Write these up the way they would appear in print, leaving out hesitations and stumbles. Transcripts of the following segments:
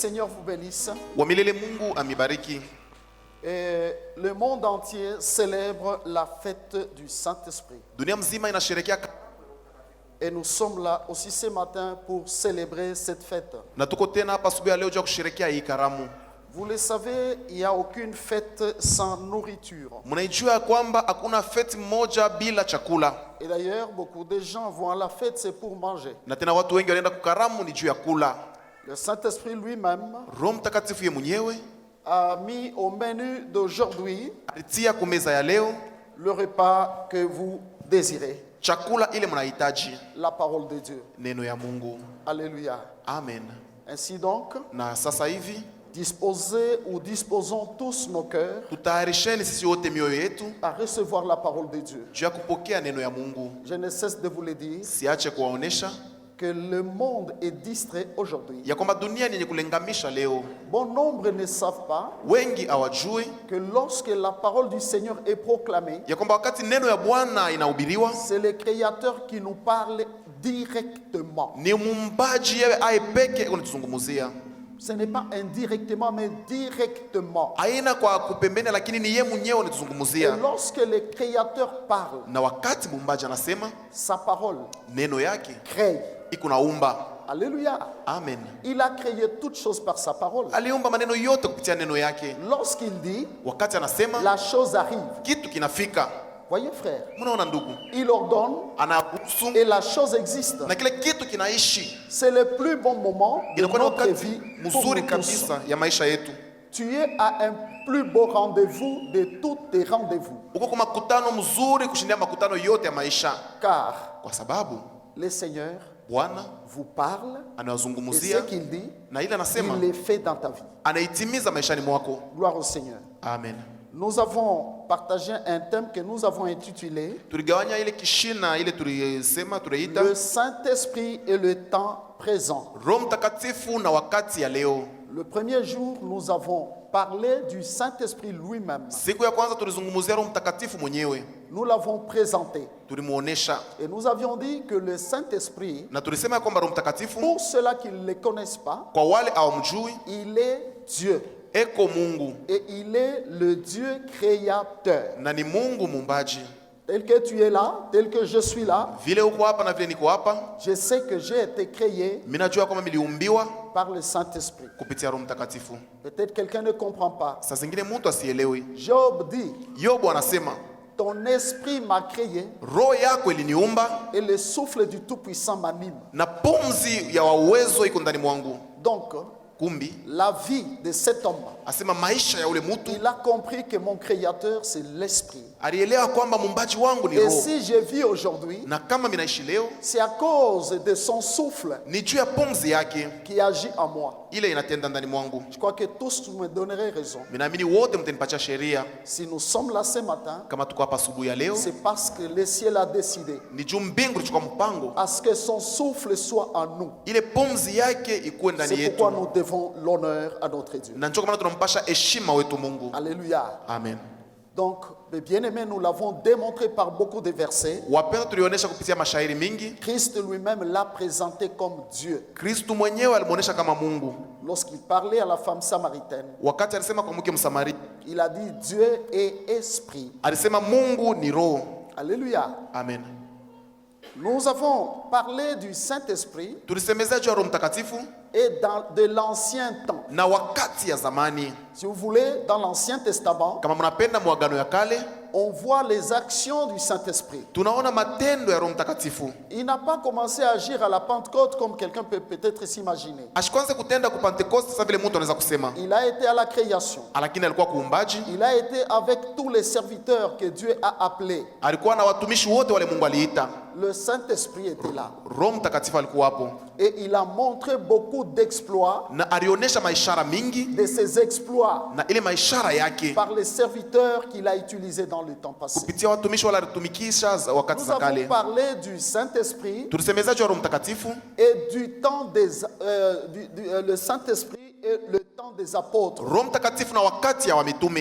Seigneur vous bénisse. Wa milele Mungu amibariki. Et le monde entier célèbre la fête du Saint-Esprit. Dunia mzima inasherehekea Et nous sommes là aussi ce matin pour célébrer cette fête. na tuko tena hapa asubuhi ya leo juu kusherehekea hii karamu. Vous le savez, il n'y a aucune fête sans nourriture. Mnaijua kwamba hakuna fete moja bila chakula. Et d'ailleurs, beaucoup de gens vont à la fête, c'est pour manger. Na tena watu wengi wanaenda kukaramu ni juu ya kula. Le Saint-Esprit lui-même Roho Mtakatifu yeye mwenyewe a mis au menu d'aujourd'hui alitia kwa meza ya leo le repas que vous désirez. chakula ile mnahitaji, La parole de Dieu. neno ya Mungu. Alléluia. Amen. Ainsi donc, Na sasa hivi disposons tous nos cœurs tutayarisheni sisi wote mioyo yetu à recevoir la parole de Dieu. juu ya kupokea neno ya Mungu. Je ne cesse de vous le dire Siache kuwaonesha que le monde est distrait aujourd'hui. ya kwamba dunia ni yenye kulengamisha leo. Bon nombre ne savent pas Wengi hawajui que lorsque la parole du Seigneur est proclamée, ya kwamba wakati neno ya Bwana inahubiriwa c'est le Créateur qui nous parle directement. ni muumbaji yeye aipeke unatuzungumzia. Ce n'est pas indirectement, mais directement. Haina kwa kupembeni, lakini ni yeye mwenyewe Et unatuzungumzia. lorsque le Créateur parle, Na wakati muumbaji anasema sa parole neno yake crée. iko naumba. Alléluia. Amen. Il a créé toutes choses par sa parole. Aliumba maneno yote kupitia neno yake. Lorsqu'il dit, Wakati anasema la chose arrive. kitu kinafika. Voyez frère, Mnaona ndugu, il ordonne anaruhusu et la chose existe. na kile kitu kinaishi. C'est le plus bon moment de Inakuwa ni notre wakati vie pour mzuri nous tous. kabisa ya maisha yetu. Tu es à un plus beau rendez-vous de tous tes rendez-vous. Uko kwa makutano mzuri kushindia makutano yote ya maisha, Car kwa sababu le Seigneur Bwana vous parle et ce anawazungumzia qu'il dit, na ile anasema il le fait dans ta vie. anaitimiza maishani mwako. Gloire au Seigneur. Amen. Nous avons partagé un thème que nous avons intitulé Tuligawanya ile kishina ile tulisema tuliita Le Saint-Esprit et le temps présent. Roho Mtakatifu na wakati ya leo. Le premier jour, nous avons parlé du Saint-Esprit lui-même. Siku ya kwanza tulizungumzia Roho Mtakatifu mwenyewe, Nous l'avons présenté. tulimuonesha Et nous avions dit que le Saint-Esprit, na tulisema ya kwamba Roho Mtakatifu pour ceux-là qui ne le connaissent pas, kwa wale hawamjui il est Dieu. eko Mungu Et il est le Dieu créateur. na ni Mungu muumbaji. Tel que tu es là, tel que je suis là, Vile uko hapa na vile niko hapa, je sais que j'ai été créé mimi najua kwamba niliumbiwa par le Saint-Esprit. kupitia Roho Mtakatifu. Peut-être quelqu'un ne comprend pas. Saa zingine mtu asielewi. Job dit, Yobu anasema ton esprit m'a créé roho yako iliniumba et le souffle du Tout-Puissant m'anime. na pumzi ya uwezo iko ndani mwangu. Donc, Kumbi la vie de cet homme, asema maisha ya ule mtu il a compris que mon créateur, c'est l'esprit. alielewa kwamba muumbaji wangu ni Et roho, si je vis aujourd'hui, na kama mimi naishi leo c'est à cause de son souffle ni juu ya pumzi yake qui agit en moi. ile inatenda ndani mwangu. Je crois que tous vous me donnerez raison. Mimi naamini wote mtanipatia sheria. Si nous sommes là ce matin, Kama tuko hapa asubuhi ya leo c'est parce que le ciel a décidé ni juu mbingu ilichukua mpango à ce que son souffle soit en nous. ile pumzi yake ikuwe ndani C'est pourquoi yetu, nous devons l'honneur à notre Dieu. na ndio kwa maana tunampasha heshima wetu Mungu. Alléluia. Amen. Donc, mes bien-aimés, nous l'avons démontré par beaucoup de versets. Wapenda, tulionyesha kupitia mashairi mingi. Christ lui-même l'a présenté comme Dieu. Kristu mwenyewe alimuonesha kama Mungu Lorsqu'il parlait à la femme samaritaine, wakati alisema kwa mke Msamaria, il a dit Dieu est esprit. alisema Mungu ni roho. Alléluia. Amen. Nous avons parlé du Saint-Esprit Tulisemezea juu ya Roho Mtakatifu et de l'ancien temps. na wakati ya zamani. Si vous voulez, dans l'Ancien Testament, Kama mnapenda mwagano ya kale, on voit les actions du Saint-Esprit. tunaona matendo ya Roho Mtakatifu. Il n'a pas commencé à agir à la Pentecôte comme quelqu'un peut peut-être s'imaginer. Ashikwanze kutenda ku Pentecoste sasa vile mtu anaweza kusema, Il a été à la création. lakini alikuwa kuumbaji, Il a été avec tous les serviteurs que Dieu a appelés. alikuwa na watumishi wote wale Mungu aliita. Le Saint-Esprit était là. Roho Mtakatifu alikuwa hapo Et il a montré beaucoup d'exploits, na alionyesha maishara mingi, de ses exploits, na ile maishara yake par les serviteurs qu'il a utilisés dans le temps passé. kupitia watumishi wale alitumikisha wakati Nous za avons kale. parlé du Saint-Esprit Tulisemeza juu ya Roho Mtakatifu et du temps des le Saint-Esprit et le temps des apôtres. Roho Mtakatifu na wakati ya wamitume,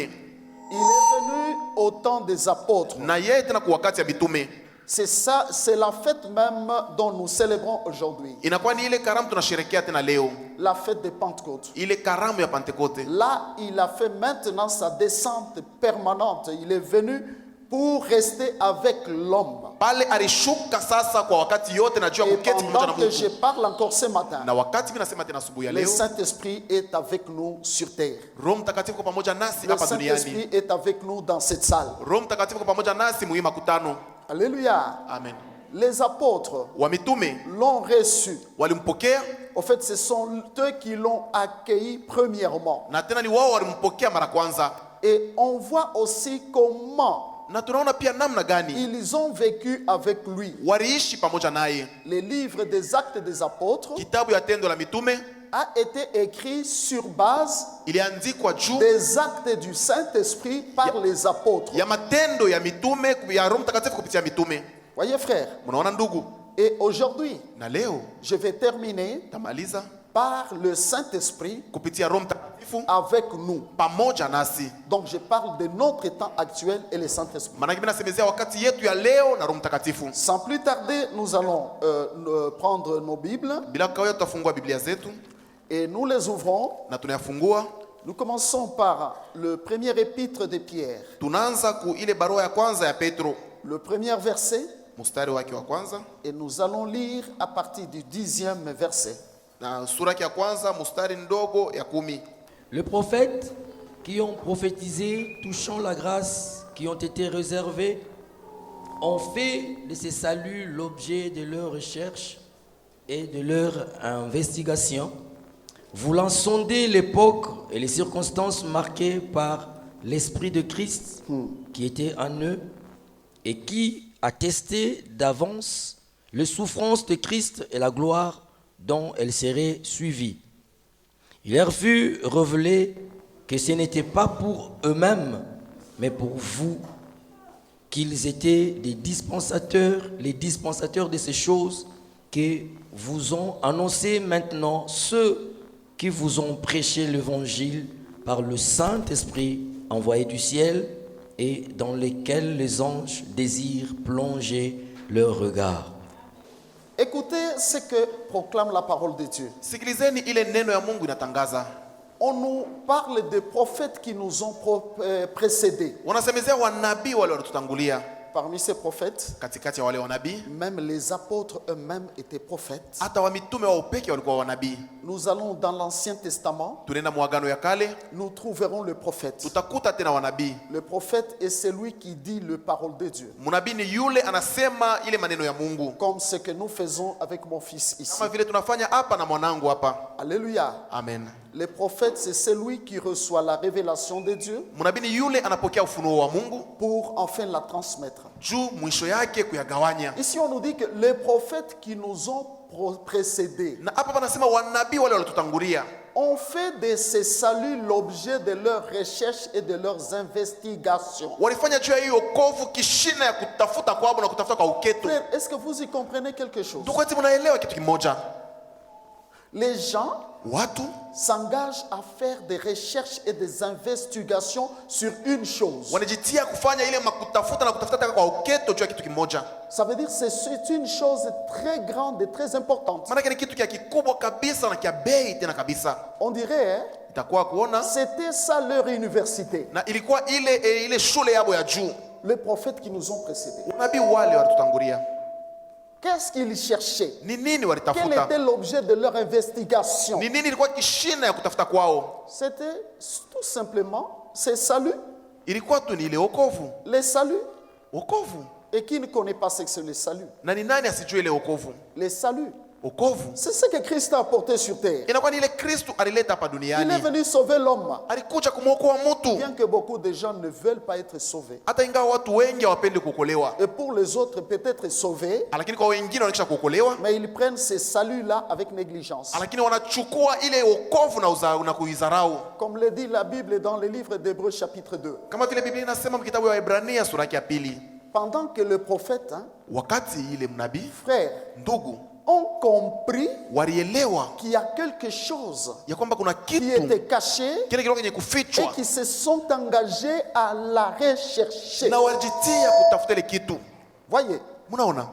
Il est venu au temps des apôtres. na yeye tena kwa wakati ya mitume. C'est ça, c'est la fête même dont nous célébrons aujourd'hui. Inakuwa ni ile karamu tunasherehekea tena leo, La fête de Pentecôte. ile karamu ya Pentekote. Là, il a fait maintenant sa descente permanente. Il est venu pour rester avec l'homme. Pale alishuka sasa kwa wakati yote na juu ya Et kuketi pamoja na pendant que je Mungu. parle encore ce matin, Na wakati mimi nasema tena asubuhi ya le leo, Saint-Esprit est avec nous sur terre. Roho Mtakatifu kwa pamoja nasi Le hapa Saint-Esprit duniani. est avec nous dans cette salle. Roho Mtakatifu kwa pamoja nasi muhimu makutano. Alléluia. Amen. Les apôtres Wa mitume l'ont reçu. walimpokea, En fait, ce sont eux qui l'ont accueilli premièrement. na tena ni wao walimpokea mara kwanza, Et on voit aussi comment na tunaona pia namna gani ils ont vécu avec lui. waliishi pamoja naye. Le livre des Actes des Apôtres Kitabu ya Tendo la Mitume a été écrit sur base iliandikwa juu des actes du Saint-Esprit par les apôtres. ya matendo ya mitume ya Roho Mtakatifu kupitia mitume. Voyez frère. Mnaona ndugu, Et aujourd'hui, na leo je vais terminer tamaliza par le Saint-Esprit kupitia Roho Mtakatifu avec nous. pamoja nasi. Donc je parle de notre temps actuel et le Saint-Esprit. Maana mimi nasemezea wakati yetu ya leo na Roho Mtakatifu. Sans plus tarder, nous allons prendre nos Bibles Bila kawia tutafungua Biblia zetu et nous les ouvrons. na tunayafungua. Nous commençons par le premier épître de Pierre, Tunaanza ku ile barua ya kwanza ya Petro, le premier verset, mstari wake wa kwanza et nous allons lire à partir du 10e verset. na sura yake ya kwanza mstari ndogo ya 10. Les prophètes qui ont prophétisé touchant la grâce qui ont été réservées ont fait de ces saluts l'objet de leur recherche et de leur investigation, voulant sonder l'époque et les circonstances marquées par l'Esprit de Christ qui était en eux et qui attestait d'avance les souffrances de Christ et la gloire dont elles seraient suivies. Il leur fut révélé que ce n'était pas pour eux-mêmes, mais pour vous, qu'ils étaient des dispensateurs, les dispensateurs de ces choses que vous ont annoncé maintenant ceux qui vous ont prêché l'évangile par le Saint-Esprit envoyé du ciel et dans lesquels les anges désirent plonger leur regard. Écoutez ce que proclame la parole de Dieu. Sikilizeni ile neno ya Mungu inatangaza. On nous parle des prophètes qui nous ont précédés. Wanasemezea wanabii wale waliotutangulia. Parmi ces prophètes, Katikati ya wale wanabii, même les apôtres eux-mêmes étaient prophètes. hata wa mitume wa upeke walikuwa wanabii. Nous allons dans l'Ancien Testament, Tunaenda muagano ya kale, nous trouverons le prophète. tutakuta tena wanabii. Le prophète est celui qui dit le parole de Dieu, Mnabii ni yule anasema ile maneno ya Mungu, comme ce que nous faisons avec mon fils ici. kama vile tunafanya hapa na mwanangu hapa. Alléluia. Amen. Le prophète, c'est celui qui reçoit la révélation de Dieu Mnabii ni yule anapokea ufunuo wa Mungu pour enfin la transmettre. juu mwisho yake kuyagawanya. Ici, on nous dit que les prophètes qui nous ont précédés Na hapa panasema wanabii wale walitutangulia ont fait de ces saluts l'objet de leurs recherches et de leurs investigations. walifanya juu ya hiyo wokovu kishina ya kutafuta kwao na kutafuta kwa uketo. Frère, est-ce que vous y comprenez quelque chose? Ndugu eti mnaelewa kitu kimoja? Les gens Watu s'engagent à faire des recherches et des investigations sur une chose. wanajitia kufanya ile makutafuta na kutafuta kwa uketo juu ya kitu kimoja. Ça veut dire que c'est une chose très grande et très importante. Maana ni kitu kia kikubwa kabisa na kia bei tena kabisa. On dirait, hein, Itakuwa kuona c'était ça leur université. na ilikuwa ile shule yabo ya juu. Les prophètes qui nous ont précédés. Wanabii wale walitutangulia Qu'est-ce qu'ils cherchaient? ni nini Quel walitafuta? était l'objet de leur investigation? Ni nini ilikuwa kishina ya kutafuta kwao? C'était tout simplement ce salut, Ilikuwa tu ni ile wokovu. les saluts. Wokovu. Et qui ne connaît pas ce que c'est le salut? Na ni nani asijue ile wokovu? Les saluts. Wokovu C'est ce que Christ a apporté sur terre. inakuwa ni ile Kristo alileta hapa Il est duniani. venu sauver l'homme. Alikuja kumwokoa mtu. Bien que beaucoup de gens ne veulent pas être sauvés. Hata ingawa watu wengi hawapendi kuokolewa, Et pour les autres, peut-être sauvés, lakini kwa wengine wanakisha kuokolewa, mais ils prennent ces saluts-là avec négligence. lakini wanachukua ile wokovu na kuizarau. Comme le dit la Bible dans le livre d'Hébreux chapitre 2. Kama vile Biblia inasema kitabu ya Waebrania sura ya 2, Pendant que le prophète, wakati ile mnabii frères, ndugu ont compris walielewa qu'il y a quelque chose ya kwamba kuna qui kitu était caché kile kilikuwa kenye et kufichwa, qui se sont engagés à la rechercher. na walijitia kutafuta ile kitu. Voyez, Munaona?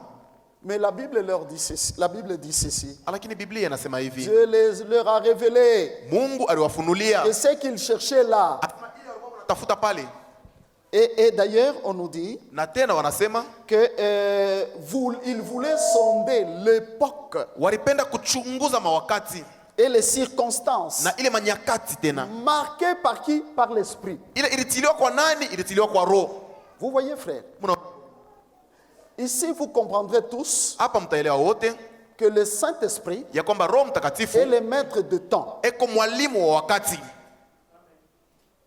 Mais la Bible leur dit ceci. La Bible dit ceci. Lakini Biblia inasema hivi. Dieu leur a révélé Mungu aliwafunulia. que ce qu'ils cherchaient là. Tafuta pale. Et d'ailleurs, on nous dit Na tena wanasema que ils voulaient sonder l'époque walipenda kuchunguza mawakati et les circonstances na ile manyakati tena. marquées par qui? Par l'esprit. Ile ilitiliwa kwa nani? Ilitiliwa kwa roho. Vous voyez, frère? Ici, vous comprendrez tous Hapa mtaelewa wote que le Saint-Esprit ya kwamba Roho Mtakatifu est le maître de temps. eko mwalimu wa wakati.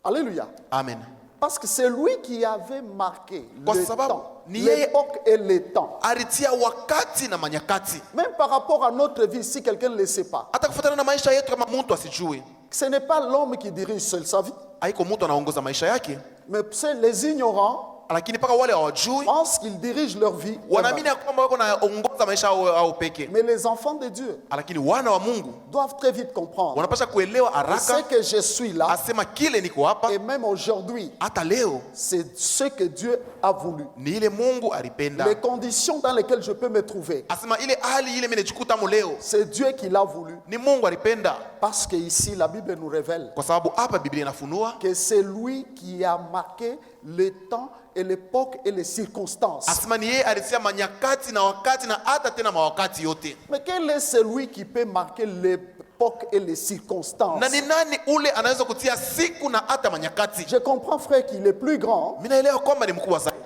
Alléluia. Amen. Parce que c'est lui qui avait marqué Kwa le sababu temps, ni yeye l'époque et le temps. alitia wakati na manyakati. Même par rapport à notre vie, si quelqu'un ne le sait pas, Hata kufuatana na maisha yetu, kama mtu asijue, ce n'est pas l'homme qui dirige seul sa vie, haiko mtu anaongoza maisha yake, mais c'est les ignorants lakini mpaka wale hawajui pensent qu'ils dirigent leur vie. wanaamini ya kwamba wako naongoza maisha au peke. Mais les enfants de Dieu Lakini wana wa Mungu doivent très vite comprendre. wanapasha kuelewa C'est haraka, que je suis là, asema kile niko hapa et même aujourd'hui, hata leo c'est ce que Dieu a voulu. ni ile Mungu alipenda. Les conditions dans lesquelles je peux me trouver, Asema ile hali ile mimi najikuta mo leo c'est Dieu qui l'a voulu. ni Mungu alipenda, Parce que ici, la Bible nous révèle kwa sababu hapa Biblia inafunua que c'est lui qui a marqué le temps et l'époque et les circonstances. asema ni yeye alitia manyakati na wakati na hata tena mawakati yote. Mais quel est celui qui peut marquer l'époque et les circonstances? Na ni nani ule anaweza kutia siku na hata manyakati? Je comprends, frère, qu'il est plus grand. Mimi naelewa kwamba ni mkubwa zaidi.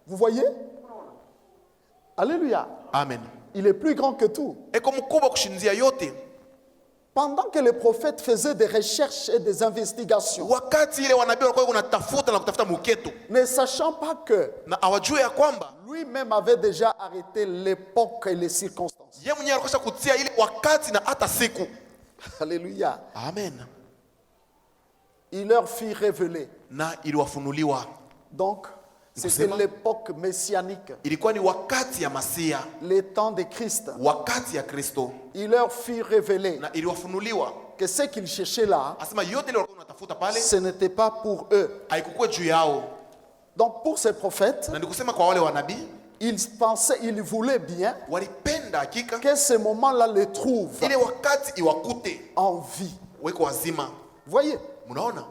Vous voyez? Alléluia. Amen. Il est plus grand que tout. Eko mkubwa kushindia yote. Pendant que les prophètes faisaient des recherches et des investigations, Wakati ile wanabii walikuwa wanatafuta na kutafuta muketo ne sachant pas que na hawajui ya kwamba lui-même avait déjà arrêté l'époque et les circonstances. yeye mwenyewe alikuwa kutia ile wakati na hata siku. Alléluia. Amen. Il leur fit révéler. Na iliwafunuliwa. Donc, c'était Kusema, l'époque messianique, ilikuwa ni wakati ya Masia, le temps de Christ. wakati ya Kristo, Il leur fit révéler na iliwafunuliwa. que ce qu'ils cherchaient là, Asema yote ile walikuwa wanatafuta pale ce n'était pas pour eux. haikukuwa juu yao. Donc, pour ces prophètes, Na nikusema kwa wale wanabii ils pensaient, ils voulaient bien walipenda hakika que ce moment-là les trouve ile wakati iwakute en vie. weko wazima. Voyez? Mnaona?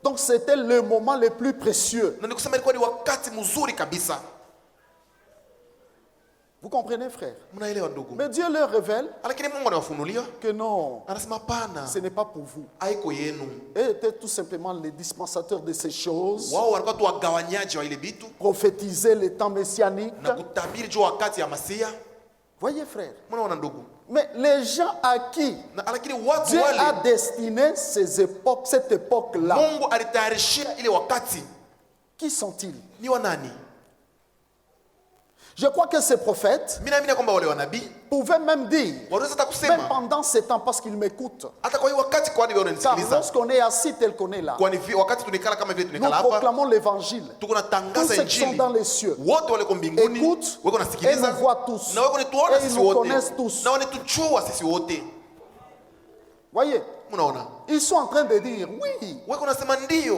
Donc, c'était le moment le plus précieux. Na nikusema ilikuwa ni wakati mzuri kabisa. Vous comprenez, frère? Mnaelewa ndugu? Mais Dieu leur révèle Lakini Mungu anawafunulia, que non, anasema pana, ce n'est pas pour vous. haiko yenu. Eux étaient tout simplement les dispensateurs de ces choses, Wao walikuwa tu wagawanyaji wa ile vitu prophétiser les temps messianiques. na kutabiri juu wakati ya Masia. Voyez, frère? Mnaona ndugu? Mais les gens à qui Na lakini watu Dieu a wale destiné ces époques, cette époque-là, Mungu alitayarishia ile wakati qui sont-ils? ni wanani? Je crois que ces prophètes Mimi naamini kwamba wale wanabii pouvaient même dire, wanaweza hata même kusema pendant ces temps, parce qu'ils m'écoutent, hata kwa hiyo wakati, kwani wewe car unanisikiliza, lorsqu'on est assis tel qu'on est là, kwani wakati tunikala kama vile nous tunikala hapa, proclamons l'évangile. tuko Tous natangaza ceux qui sont injili, dans les cieux wote wale kwa mbinguni écoutent weko et nous nasikiliza voient tous. na weko nituona Et ils sisi nous wote connaissent tous. na wanituchua sisi wote. Voyez, Mnaona? ils sont en train de dire, oui, Weko nasema ndio,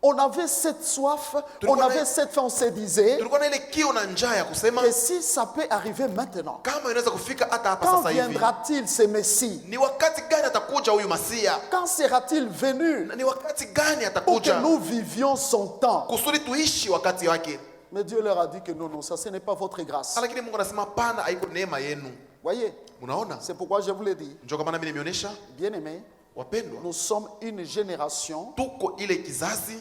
on avait cette soif, on avait cette faim, on se disait tulikuwa na ile kiu na njaa ya kusema que si ça peut arriver maintenant, kama inaweza kufika hata hapa quand sasa hivi, viendra-t-il ce Messie? ni wakati gani atakuja huyu Masia? Quand sera-t-il venu Na ni wakati gani pour que atakuja nous vivions son temps? kusudi tuishi wakati wake? Mais Dieu leur a dit que non, non, ça ce n'est pas votre grâce. Lakini Mungu anasema pana, haiko neema yenu. Voyez, Unaona? c'est pourquoi je vous l'ai dit, Ndio kwa maana mimi nimeonyesha, bien-aimés, wapendwa, nous sommes une génération tuko ile kizazi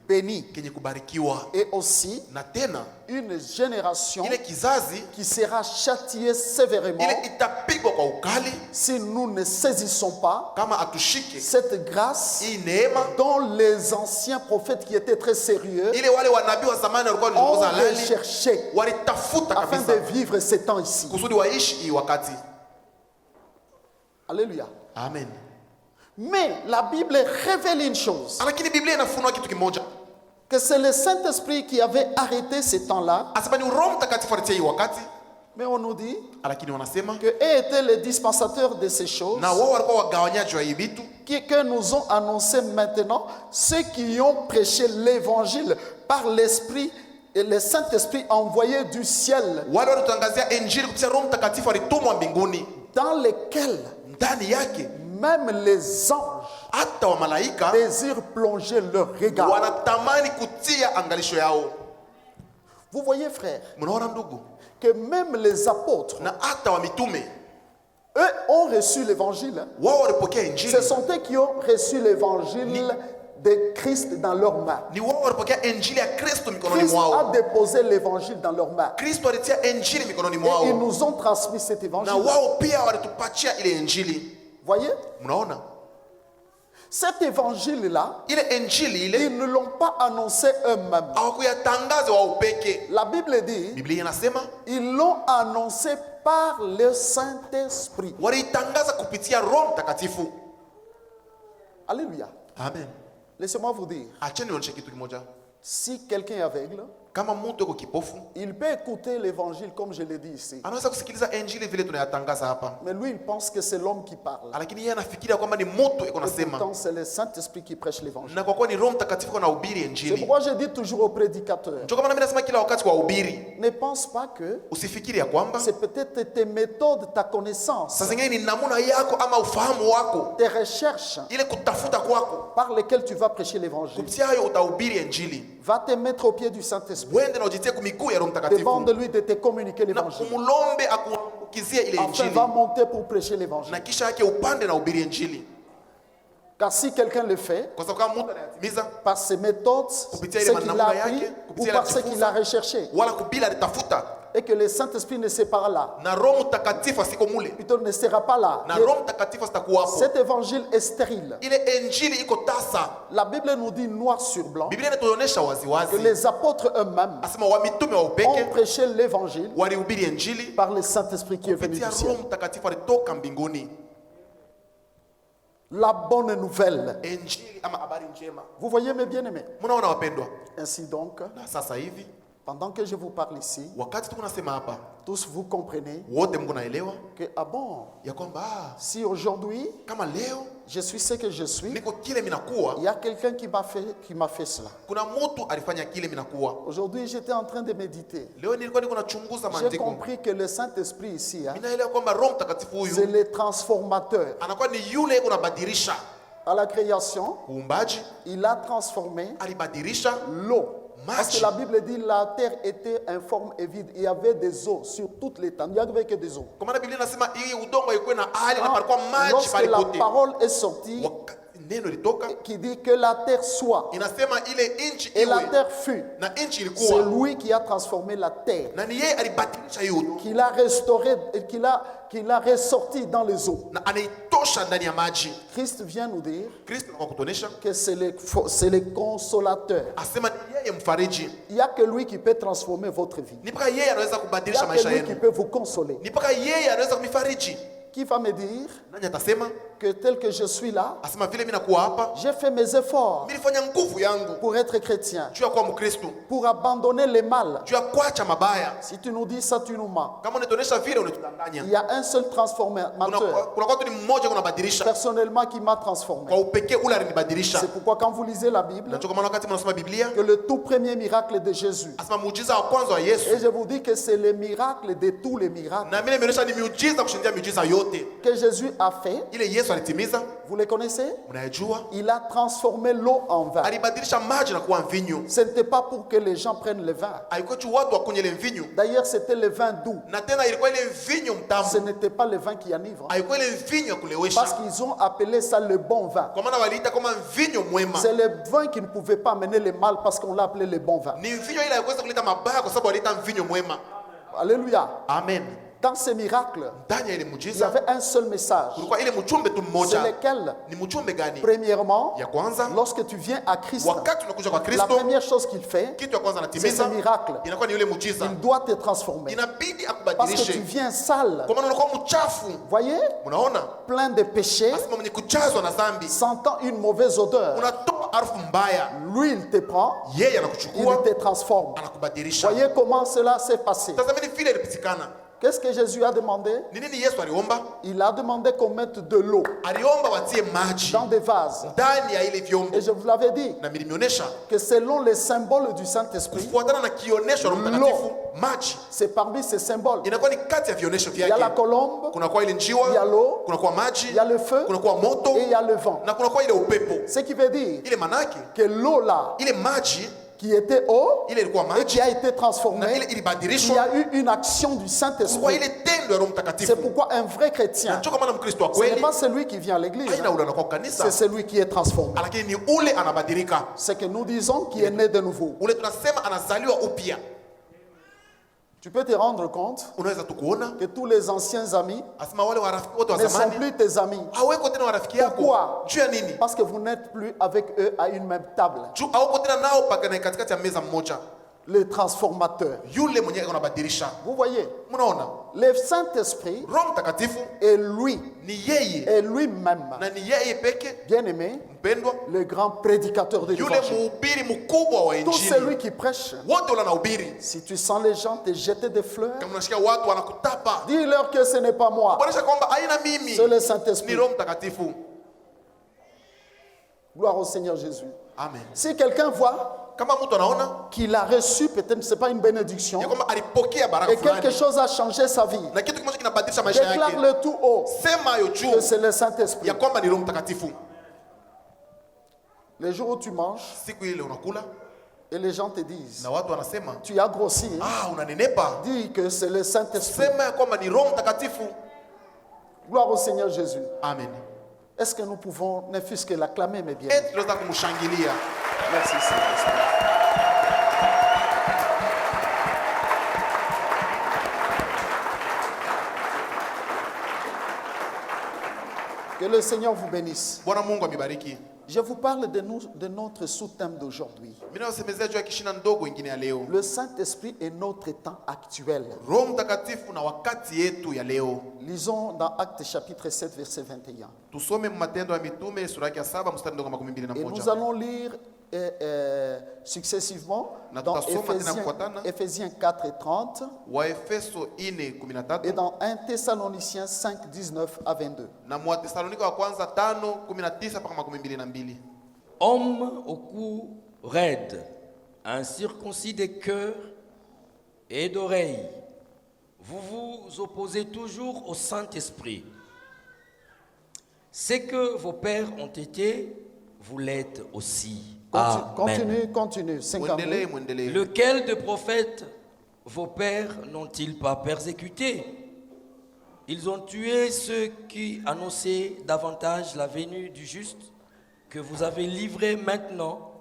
bénie, kenye kubarikiwa, et aussi na tena une génération ile kizazi qui sera châtiée sévèrement ile itapigwa kwa ukali si nous ne saisissons pas kama atushike cette grâce hii neema dont les anciens prophètes qui étaient très sérieux ile wale wanabii wa zamani walikuwa ont wanazungumza halali, recherché walitafuta afin kabisa de vivre ces temps ici. kusudi waishi hii wakati. Alléluia. Amen. Mais la Bible révèle une chose, Lakini Biblia inafunua kitu kimoja, que c'est le Saint-Esprit qui avait arrêté ces temps-là, asema ni Roho Mtakatifu alitia hii wakati, mais on nous dit lakini wanasema qu'eux étaient les dispensateurs de ces choses na wao walikuwa wagawanyaji wa hii vitu que nous ont annoncé maintenant ceux qui ont prêché l'évangile par l'Esprit et le Saint-Esprit envoyé du ciel, wale walitutangazia injili kupitia Roho Mtakatifu alitumwa mbinguni, dans lesquels ndani yake même les anges hata wa malaika désirent plonger leur regard. wanatamani kutia angalisho yao. Vous voyez, frère, Mnaona ndugu, que même les apôtres, na hata wa mitume eux ont reçu l'évangile. wao walipokea injili. Ce sont eux qui ont reçu l'évangile de Christ dans leurs mains. Ni wao walipokea injili ya Kristo mikononi Christ a mwao. déposé l'évangile dans leurs mains. Kristo alitia injili mikononi Et ils mwao, nous ont transmis cet na évangile. wao pia walitupatia ile injili. Voyez, Mnaona cet évangile-là, ile injili ile ils ne l'ont pas annoncé eux-mêmes. hawakuyatangaza wao peke. La Bible dit, Biblia inasema ils l'ont annoncé par le Saint-Esprit. walitangaza kupitia Roho Mtakatifu. Alléluia. Amen. Laissez-moi vous dire, Acheni nionyeshe kitu kimoja. si quelqu'un est aveugle, Kama mtu yuko kipofu, il peut écouter l'évangile comme je l'ai dit ici. anaweza kusikiliza injili vile tunayatangaza hapa, Mais lui, il pense que c'est l'homme qui parle. lakini yeye anafikiria kwamba ni mtu yuko Et nasema, pourtant, c'est le Saint-Esprit qui prêche l'évangile. na kwa kuwa ni Roho Mtakatifu anahubiri C'est injili. pourquoi je dis toujours aux prédicateurs, Ndio kama mimi nasema kila wakati kwa wahubiri, ne pense pas que usifikiri ya kwamba c'est peut-être tes méthodes, ta connaissance, saa zingine ni namna yako ama ufahamu wako, tes recherches ile kutafuta kwako, par lesquelles tu vas prêcher l'évangile. kupitia hayo utahubiri injili. Va te mettre au pied du Saint-Esprit. Uende na ujitie kumiguu ya Roho Mtakatifu Demande-lui de te communiquer na l'évangile. umulombe akuambukizie ile Enfin, injili, va monter pour prêcher l'évangile. na kisha yake upande na ubiri injili. Car si quelqu'un le fait, Kwa sababu kama mtu anayatimiza par ses méthodes, ce Kupitia ile qu'il a namna appris, yake, ou kupitia par ile ce qu'il a kujifunza, recherché, wala kubila alitafuta, et que le Saint-Esprit ne sera pas là, na Roho Mtakatifu asiko mule, plutôt ne sera pas là. na Roho Mtakatifu asitakuwa hapo, Cet évangile est stérile. ile injili iko tasa. La Bible nous dit noir sur blanc Biblia inatuonyesha que waziwazi, les apôtres eux-mêmes asema wa mitume wa ont upeke prêché l'évangile walihubiri injili par le Saint-Esprit qui est venu kupitia du Roho ciel. Mtakatifu alitoka mbinguni. La bonne nouvelle. Injili ama habari njema. Vous voyez mes bien-aimés. Mnaona wapendwa, Ainsi donc, na sasa hivi pendant que je vous parle ici, wakati tuko nasema hapa, tous vous comprenez wote mko naelewa que, ah bon, ya kwamba si aujourd'hui kama leo je suis ce que je suis, niko kile minakuwa, il y a quelqu'un qui m'a fait cela. kuna mtu alifanya kile minakuwa. Aujourd'hui, j'étais en train de méditer. Leo nilikuwa niko nachunguza J'ai maandiko, compris que le Saint-Esprit ici, hein, minaelewa kwamba Roho Mtakatifu c'est huyu le transformateur. anakuwa ni yule yuko nabadilisha À la création, uumbaji, il a transformé alibadilisha l'eau. Parce que Maji. la Bible dit la terre était informe et vide. Il y avait des eaux sur toutes les temps. Il n'y avait que des eaux. kwa maana Biblia inasema hii udongo ilikuwa na hali na palikuwa maji Lorsque pale la kote. parole est sortie, Neno litoka qui dit que la terre soit, inasema ile inchi et la iwe terre fut, na inchi c'est ilikuwa, lui qui a transformé la terre, na ni yeye alibadilisha hiyo udongo qu'il a restauré, et qu'il a ressorti dans les eaux. na anaitosha ndani ya maji. Christ vient nous dire Kristo kwa kutonesha que c'est le consolateur. asema ni yeye mfariji, Il n'y a que lui qui peut transformer votre vie. ni mpaka yeye anaweza Il n'y kubadilisha a que maisha lui qui yenu, peut vous consoler. ni mpaka yeye anaweza kumifariji. Qui va me dire Nani atasema? que tel que je suis là, Asema vile mimi nakuwa hapa, j'ai fait mes efforts mimi nilifanya nguvu yangu pour être chrétien, juu ya kuwa Mkristo, pour abandonner le mal. juu ya kuacha mabaya. Si tu nous dis ça, tu nous mens. Kama unatuonesha vile unatudanganya. Il y a un seul transformateur, Kuna watu ni mmoja kunabadilisha personnellement, qui m'a kwa transformé. upekee, ule alinibadilisha. C'est pourquoi quand vous lisez la Bible, Na ndio kwa maana wakati mnasoma Biblia, que le tout premier miracle de Jésus, asema muujiza wa kwanza wa Yesu, et je vous dis que c'est le miracle de tous les miracles na mimi nimeonyesha ni miujiza kushindia miujiza yote que Jésus a fait. ile Yesu alitimiza. Vous les connaissez? Mnayajua, Il a transformé l'eau en vin. alibadilisha maji na kuwa mvinyo. Ce n'était pas pour que les gens prennent le vin. Haikuwa tu watu wakunywe ile mvinyo, D'ailleurs, c'était le vin doux. na tena ilikuwa ile mvinyo Ce mtamu, n'était pas le vin qui enivre. haikuwa ile mvinyo ya Parce kulewesha, qu'ils ont appelé ça le bon vin. kwa maana waliita kama mvinyo mwema. C'est le vin qui ne pouvait pas amener le mal parce qu'on l'a appelé le bon vin. Ni mvinyo ile haikuweza kuleta mabaya kwa sababu waliita mvinyo mwema. Alléluia. Amen. Dans ces miracles, Ndani ya ile il y muujiza avait un seul message. kulikuwa ile mchumbe tu C'est mmoja. lequel? Ni mchumbe gani? Premièrement, Ya kwanza, lorsque tu viens à Christ, wakati unakuja kwa la Kristo, première chose qu'il fait, kitu ya kwanza c'est ce anatimiza miracle. inakuwa ni yule muujiza. Il doit te transformer. Inabidi Parce que tu akubadilishe, viens sale, kwa maana unakuwa mchafu. voyez, Unaona, plein de péchés, asema mwenye kujazwa na dhambi, sentant une mauvaise odeur. unatoa harufu mbaya, Lui, il te prend, yeye il anakuchukua te transforme. anakubadilisha. Voyez comment cela s'est passé. Tazameni vile ilipitikana. Qu'est-ce que Jésus a demandé? Ni nini Yesu aliomba? Il a demandé qu'on mette de l'eau Aliomba watie maji dans des vases. ndani ya ile vyombo. Et je vous l'avais dit Na nilimionyesha que selon les symboles du Saint-Esprit, kufuatana na kionesho la mtakatifu, maji c'est parmi ces symboles. inakuwa ni kati ya vionesho Il y a la vyake. colombe, Kuna kwa ile il y a njiwa, l'eau, kuna kwa maji, il y a le feu kuna kwa moto et il y a le vent. na kuna kwa ile upepo. Ce qui veut dire Ile manake que l'eau là, ile maji qui était eau ile ilikuwa et maji qui a été na ile transformée, il y ilibadilishwa a eu une action du kwa Saint-Esprit. ile tendo ya Roho C'est Mtakatifu. pourquoi un vrai chrétien, Ndio kama Mkristo wa ce n'est kweli pas celui qui vient à l'église, haina hein, ule anakuwa kanisa, c'est celui qui est transformé. lakini ni ule anabadilika. C'est que nous disons qui est né de nouveau. Ule tunasema anazaliwa upya. Tu peux te rendre compte Unaweza tu kuona que tous les anciens amis asema wale warafiki wote wa ne sont zamani plus tes amis. haweko tena warafiki Pourquoi? yako. Juu ya nini? Parce que vous n'êtes plus avec eux à une même table. Juu haweko tena nao pakana katikati ya meza mmoja. Le transformateur. Yule mwenye anabadilisha. Vous voyez, Mnaona? le Saint-Esprit Roho Mtakatifu est lui, ni yeye est lui-même, na ni yeye peke bien-aimé, mpendwa, le grand prédicateur de yule l'évangile. mhubiri mkubwa wa Tout celui injili. qui prêche, Wote wanahubiri. si tu sens les gens te jeter des fleurs, Kama unasikia watu wanakutapa, dis-leur que ce n'est pas moi, kuonesha kwamba haina mimi, c'est le ni Saint-Esprit. Roho Mtakatifu. Gloire au Seigneur Jésus. Amen. Si quelqu'un voit Kama mtu anaona qu'il a reçu, peut-être ce n'est pas une bénédiction, ya kwamba alipokea baraka et quelque fulani chose a changé sa vie, na kitu kimoja kinabadilisha maisha yake, déclare-le tout haut sema hayo que juu c'est le Saint-Esprit. ya kwamba ni Roho Mtakatifu. Le jour où tu manges Siku ile unakula et les gens te disent, na watu wanasema tu as grossi, hein? unanenepa, Dis que c'est le Saint-Esprit. sema ya kwamba ni Roho Mtakatifu. Gloire au Seigneur Jésus. Amen. Est-ce que nous pouvons ne fût-ce que l'acclamer, mes bien? Tunaweza kumshangilia. Merci Saint-Esprit. Que le Seigneur vous bénisse. Bwana Mungu amibariki. Je vous parle de notre sous-thème d'aujourd'hui. Mimi nasemezea juu ya kishina ndogo ingine ya leo. Le Saint-Esprit est notre temps actuel. Roho Mtakatifu na wakati yetu ya leo. Lisons dans Actes chapitre 7 verset 21. Tusome Matendo ya Mitume sura yake ya 7 mstari ndogo Et nous 21. allons lire successivement Na dans tutasoma tena kufuatana. Éphésiens 4 et 30 Waefeso et 4:13 dans 1 Thessaloniciens 5, 19 à 22. na Mwatesalonika wa kwanza 5:19 mpaka 22. Homme au cou raide, incirconcis des cœurs et d'oreilles, vous vous opposez toujours au Saint-Esprit. C'est que vos pères ont été, vous l'êtes aussi. Amen. Continue. 52. Mwendelee. Lequel de prophètes vos pères n'ont-ils pas persécuté? Ils ont tué ceux qui annonçaient davantage la venue du juste, que vous avez livré maintenant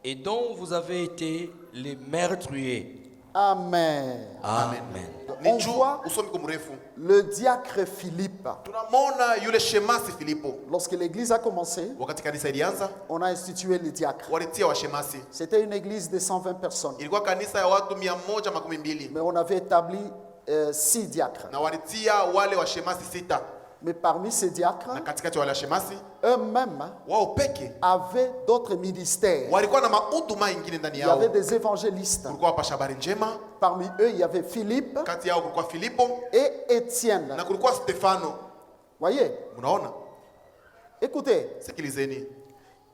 et dont vous avez été les meurtriers. Amen. Amen. On Ni juu voit usomi kwa mrefu. le diacre Philippe. Tunamwona yule shemasi Filipo. Lorsque l'église a commencé, Wakati kanisa ilianza, on a institué le diacre. walitia washemasi. C'était une église de 120 personnes. Ilikuwa kanisa ya watu 112, Mais on avait établi 6 diacres. na walitia wale washemasi 6. Mais parmi ces diacres, Na katikati ya wale washemasi eux-mêmes wao peke avaient d'autres ministères. walikuwa na mahuduma ingine ndani Il y avait yao. des évangélistes. Kulikuwa wapasha habari njema, Parmi eux, il y avait Philippe kati yao kulikuwa Filipo et Étienne. na kulikuwa Stefano. Voyez, Mnaona? écoutez, Sikilizeni.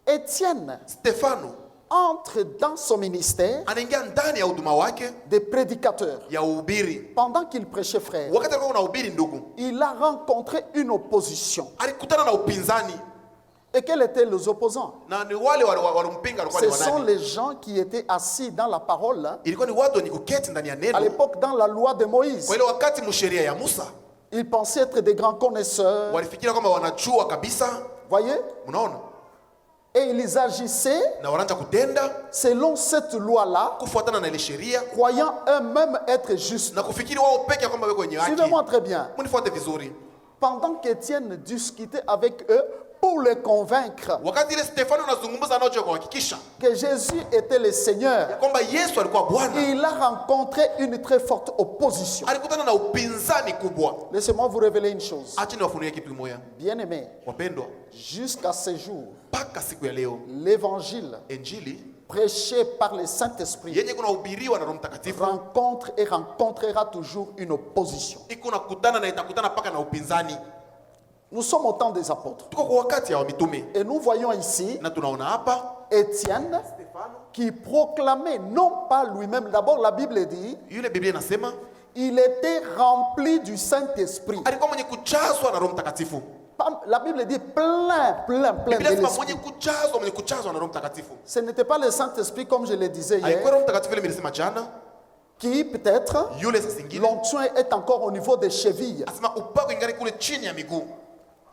Étienne Stefano entre dans son ministère anaingia ndani ya huduma wake de prédicateur. ya uhubiri. Pendant qu'il prêchait, frère, Wakati alikuwa unahubiri ndugu, il a rencontré une opposition. alikutana na upinzani, Et quels étaient les opposants? na ni wale walimpinga walikuwa ni Ce sont wanani? les gens qui étaient assis dans la parole, hein, Ilikuwa ni watu wenye kuketi ndani ya à neno. l'époque dans la loi de Moïse. Kwa ile wakati msheria ya Musa Ils pensaient être des grands connaisseurs. walifikiria kwamba wanajua kabisa. Voyez? Mnaona? Et ils agissaient Na wanaanza kutenda selon cette loi-là, kufuatana na ile sheria croyant eux-mêmes être justes. na kufikiri wao peke yao kwamba wako wenye haki. Suivez-moi très bien. Munifuate vizuri. Pendant qu'Étienne discutait avec eux pour les convaincre Wakati ile Stefano anazungumza nao juu ya kuhakikisha que Jésus était le Seigneur, kwamba Yesu alikuwa Bwana, il a rencontré une très forte opposition. alikutana na upinzani kubwa. Laissez-moi vous révéler une chose. Acha niwafunulie kitu kimoja. Bien-aimés, Wapendwa, jusqu'à ce jour, mpaka siku ya leo l'évangile Injili prêché par le Saint-Esprit yenye kunahubiriwa na Roho Mtakatifu rencontre et rencontrera toujours une opposition. iko nakutana na itakutana paka na upinzani. Nous sommes au temps des apôtres. Tuko kwa wakati ya mitume Et nous voyons ici na tunaona hapa Étienne qui proclamait, non pas lui-même. D'abord, la Bible dit, yule Biblia inasema il était rempli du Saint-Esprit. alikuwa mwenye kujazwa na Roho Mtakatifu. La Bible dit plein de Biblia inasema l'Esprit. mwenye kujazwa na Roho Mtakatifu. Ce n'était pas le Saint-Esprit, comme je le disais Haikuwa hier, Roho Mtakatifu ile nilisema jana, qui peut-être, yule sasa ingine l'onction est encore au niveau des chevilles, asema upako ingani kule chini ya miguu,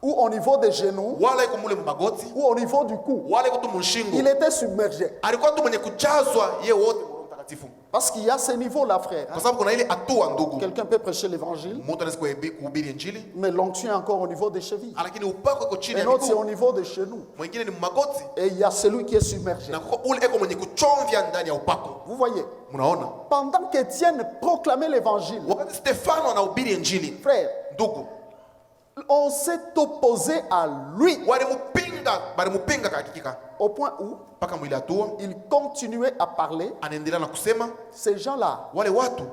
ou au niveau des genoux, wala iko mule magoti, ou au niveau du cou. wala iko tu mshingo. Il était submergé. Alikuwa tu mwenye kujazwa yeye wote na Roho Mtakatifu. Parce qu'il y a ce niveau-là, frère. Kwa sababu kuna ile hatua ndugu. Quelqu'un peut prêcher l'évangile, Mtu anaweza kuhubiri injili, mais l'onction est encore au niveau des chevilles. lakini upako iko chini Et ya l'autre, c'est au miguu. niveau des genoux. Mwingine ni magoti Et il y a celui qui est submergé. na kuko ule eko mwenye kuchovya ndani ya upako. Vous voyez, Mnaona? pendant qu'Étienne proclamait l'évangile, Wakati Stefano anahubiri injili, frère, ndugu, on s'est opposé à lui walimupinga kakika au point où mpaka mwili hatua il continuait à parler. anaendelea na kusema. Ces gens-là, Wale watu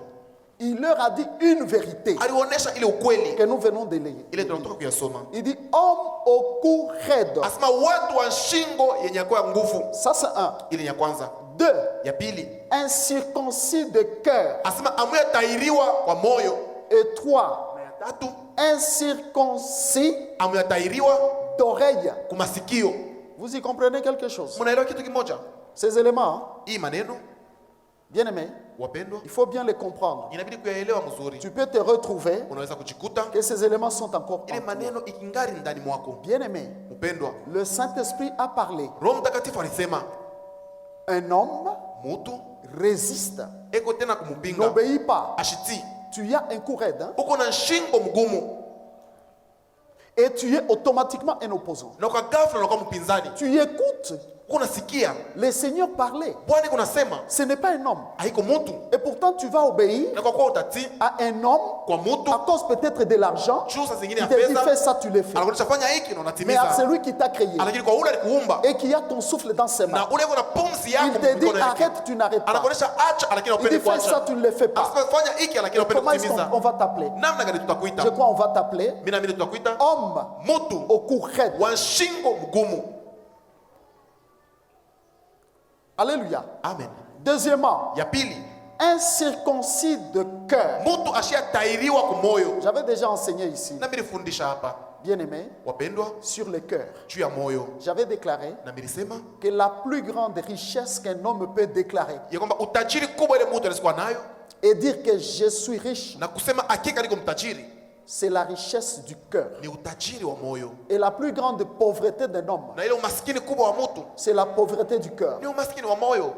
il leur a dit une vérité alionyesha ile ukweli que nous venons de lire. ile tunatoka kuyasoma. Il dit homme au cou raide. Asema watu wa shingo yenye ya nguvu. Ça, c'est un. Ile ya kwanza. Deux, Ya pili, incirconcis de cœur. asema amuya tairiwa kwa moyo. Et trois, Na ya tatu, incirconcis amuya tairiwa d'oreille. kwa masikio. Vous y comprenez quelque chose? Mnaelewa kitu kimoja? Ces éléments, Hii maneno bien aimés, wapendwa, il faut bien les comprendre. inabidi kuyaelewa mzuri. Tu peux te retrouver Unaweza kujikuta que ces éléments sont encore ile en toi. maneno ikingari ndani mwako. Bien aimé, Mpendwa, le Saint-Esprit a parlé. Roho Mtakatifu alisema Un homme mutu résiste, eko tena kumupinga n'obéit pas. ashiti. Tu as un cou raide, hein, Uko na shingo mgumu et tu es automatiquement un opposant. na kwa ghafla unakuwa mpinzani. Tu écoutes Unasikia le Seigneur parler. Bwana kunasema Ce n'est pas un homme. haiko mutu, Et pourtant, tu vas obéir na kwa kuwa utati à un homme kwa mutu à cause peut-être de l'argent. juu saa zingine Il ya te dit fais pesa, ça, tu le fais. anakuonyesha fanya hiki na Mais à unatimiza, celui qui t'a créé lakini kwa ule alikuumba et qui a ton souffle dans ses mains, na ule kuna pumzi yako il te dit mkono yake, arrête, tu n'arrêtes pas. anakuonyesha acha, lakini Il dit upende fais ça, kuacha. tu ne le fais pas. Anasema fanya hiki, lakini upende Comment est-ce kutimiza. qu'on va t'appeler? Namna gani Je tutakuita? crois on va t'appeler Mimi naamini tutakuita homme mutu au cou raide. wa shingo mgumu. Alléluia. Amen. Deuxièmement, Ya pili, incirconcis de cœur. mutu ashiyatairiwa kwa moyo. J'avais déjà enseigné ici, Na mimi nilifundisha hapa bien aimé, wapendwa, sur le cœur. juu ya moyo, J'avais déclaré na nilisema que la plus grande richesse qu'un homme peut déclarer ya kwamba utajiri kubwa ile mtu anaweza kuwa nayo et dire que je suis riche, na kusema hakika niko mtajiri c'est la richesse du cœur. ni utajiri wa moyo, Et la plus grande pauvreté d'un homme, na ile umaskini kubwa wa mtu c'est la pauvreté du cœur. ni umaskini wa moyo.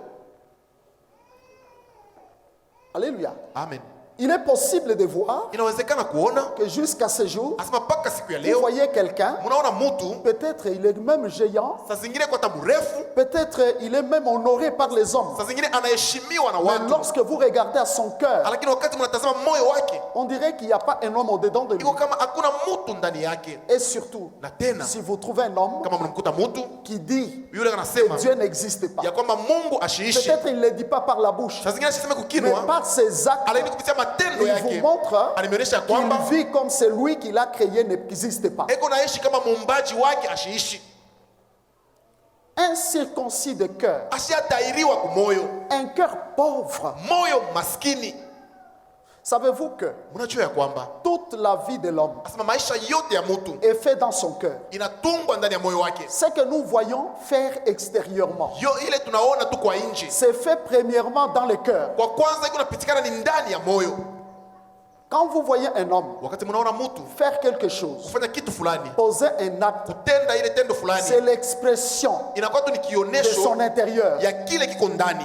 Alléluia. Amen. Il est possible de voir Inawezekana kuona que jusqu'à ce jour, asema mpaka siku ya vous leo voyez quelqu'un, mnaona mtu peut-être il est même géant, saa zingine kwa hata mrefu, peut-être il est même honoré par les hommes. saa zingine anaheshimiwa na Mais watu, lorsque vous regardez à son cœur, lakini wakati mnatazama moyo wake on dirait qu'il n'y a pas un homme au-dedans de lui. iko kama hakuna mtu ndani yake. Et surtout, Na tena si vous trouvez un homme kama mnamkuta mtu qui dit yule anasema Dieu n'existe pas, ya kwamba Mungu ashiishi, peut-être il ne le dit pas par la bouche, saa zingine asiseme mais kukinwa, par ses actes, lakini kupitia matendo il vous yake montre ananionyesha qu'il kwamba vit comme celui qui l'a créé n'existe pas. eko naishi kama muumbaji wake ashiishi, Incirconcis de cœur, ashiyatairiwa kumoyo, un cœur pauvre. moyo maskini. Savez-vous que Mnajua ya kwamba toute la vie de l'homme asema maisha yote ya mtu est faite dans son cœur. inatungwa ndani ya moyo wake. Ce que nous voyons faire extérieurement, Yo ile tunaona tu kwa nje, c'est fait premièrement dans le cœur. kwa kwanza iko napitikana ni ndani ya moyo. Quand vous voyez un homme Wakati mnaona mtu faire quelque chose, kufanya kitu fulani, poser un acte, kutenda ile tendo c'est fulani, l'expression inakuwa tu ni de son kionesho intérieur. ya kile kiko ndani.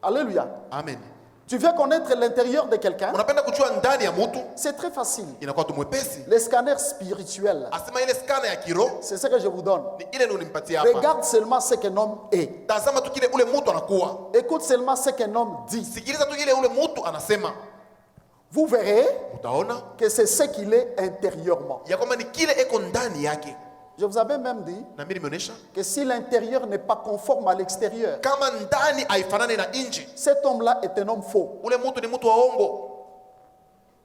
Alléluia. Amen. Tu veux connaître l'intérieur de quelqu'un? Unapenda kujua ndani ya mtu, C'est très facile. inakuwa tu mwepesi. Les scanners spirituels, Asema ile skana ya kiroho c'est ce que je vous donne. ni ile ndio nimpatia hapa. Regarde seulement ce qu'un homme est. Tazama tu kile ule mtu anakuwa, Écoute seulement ce qu'un homme dit. sikiliza tu kile ule mtu anasema, Vous verrez utaona que c'est ce qu'il est intérieurement. ya kwamba ni kile eko ndani yake. Je vous avais même dit Na mimi nimeonyesha que si l'intérieur n'est pas conforme à l'extérieur, kama ndani haifanani na nje, cet homme-là est un homme faux. ule mtu ni mtu wa uongo.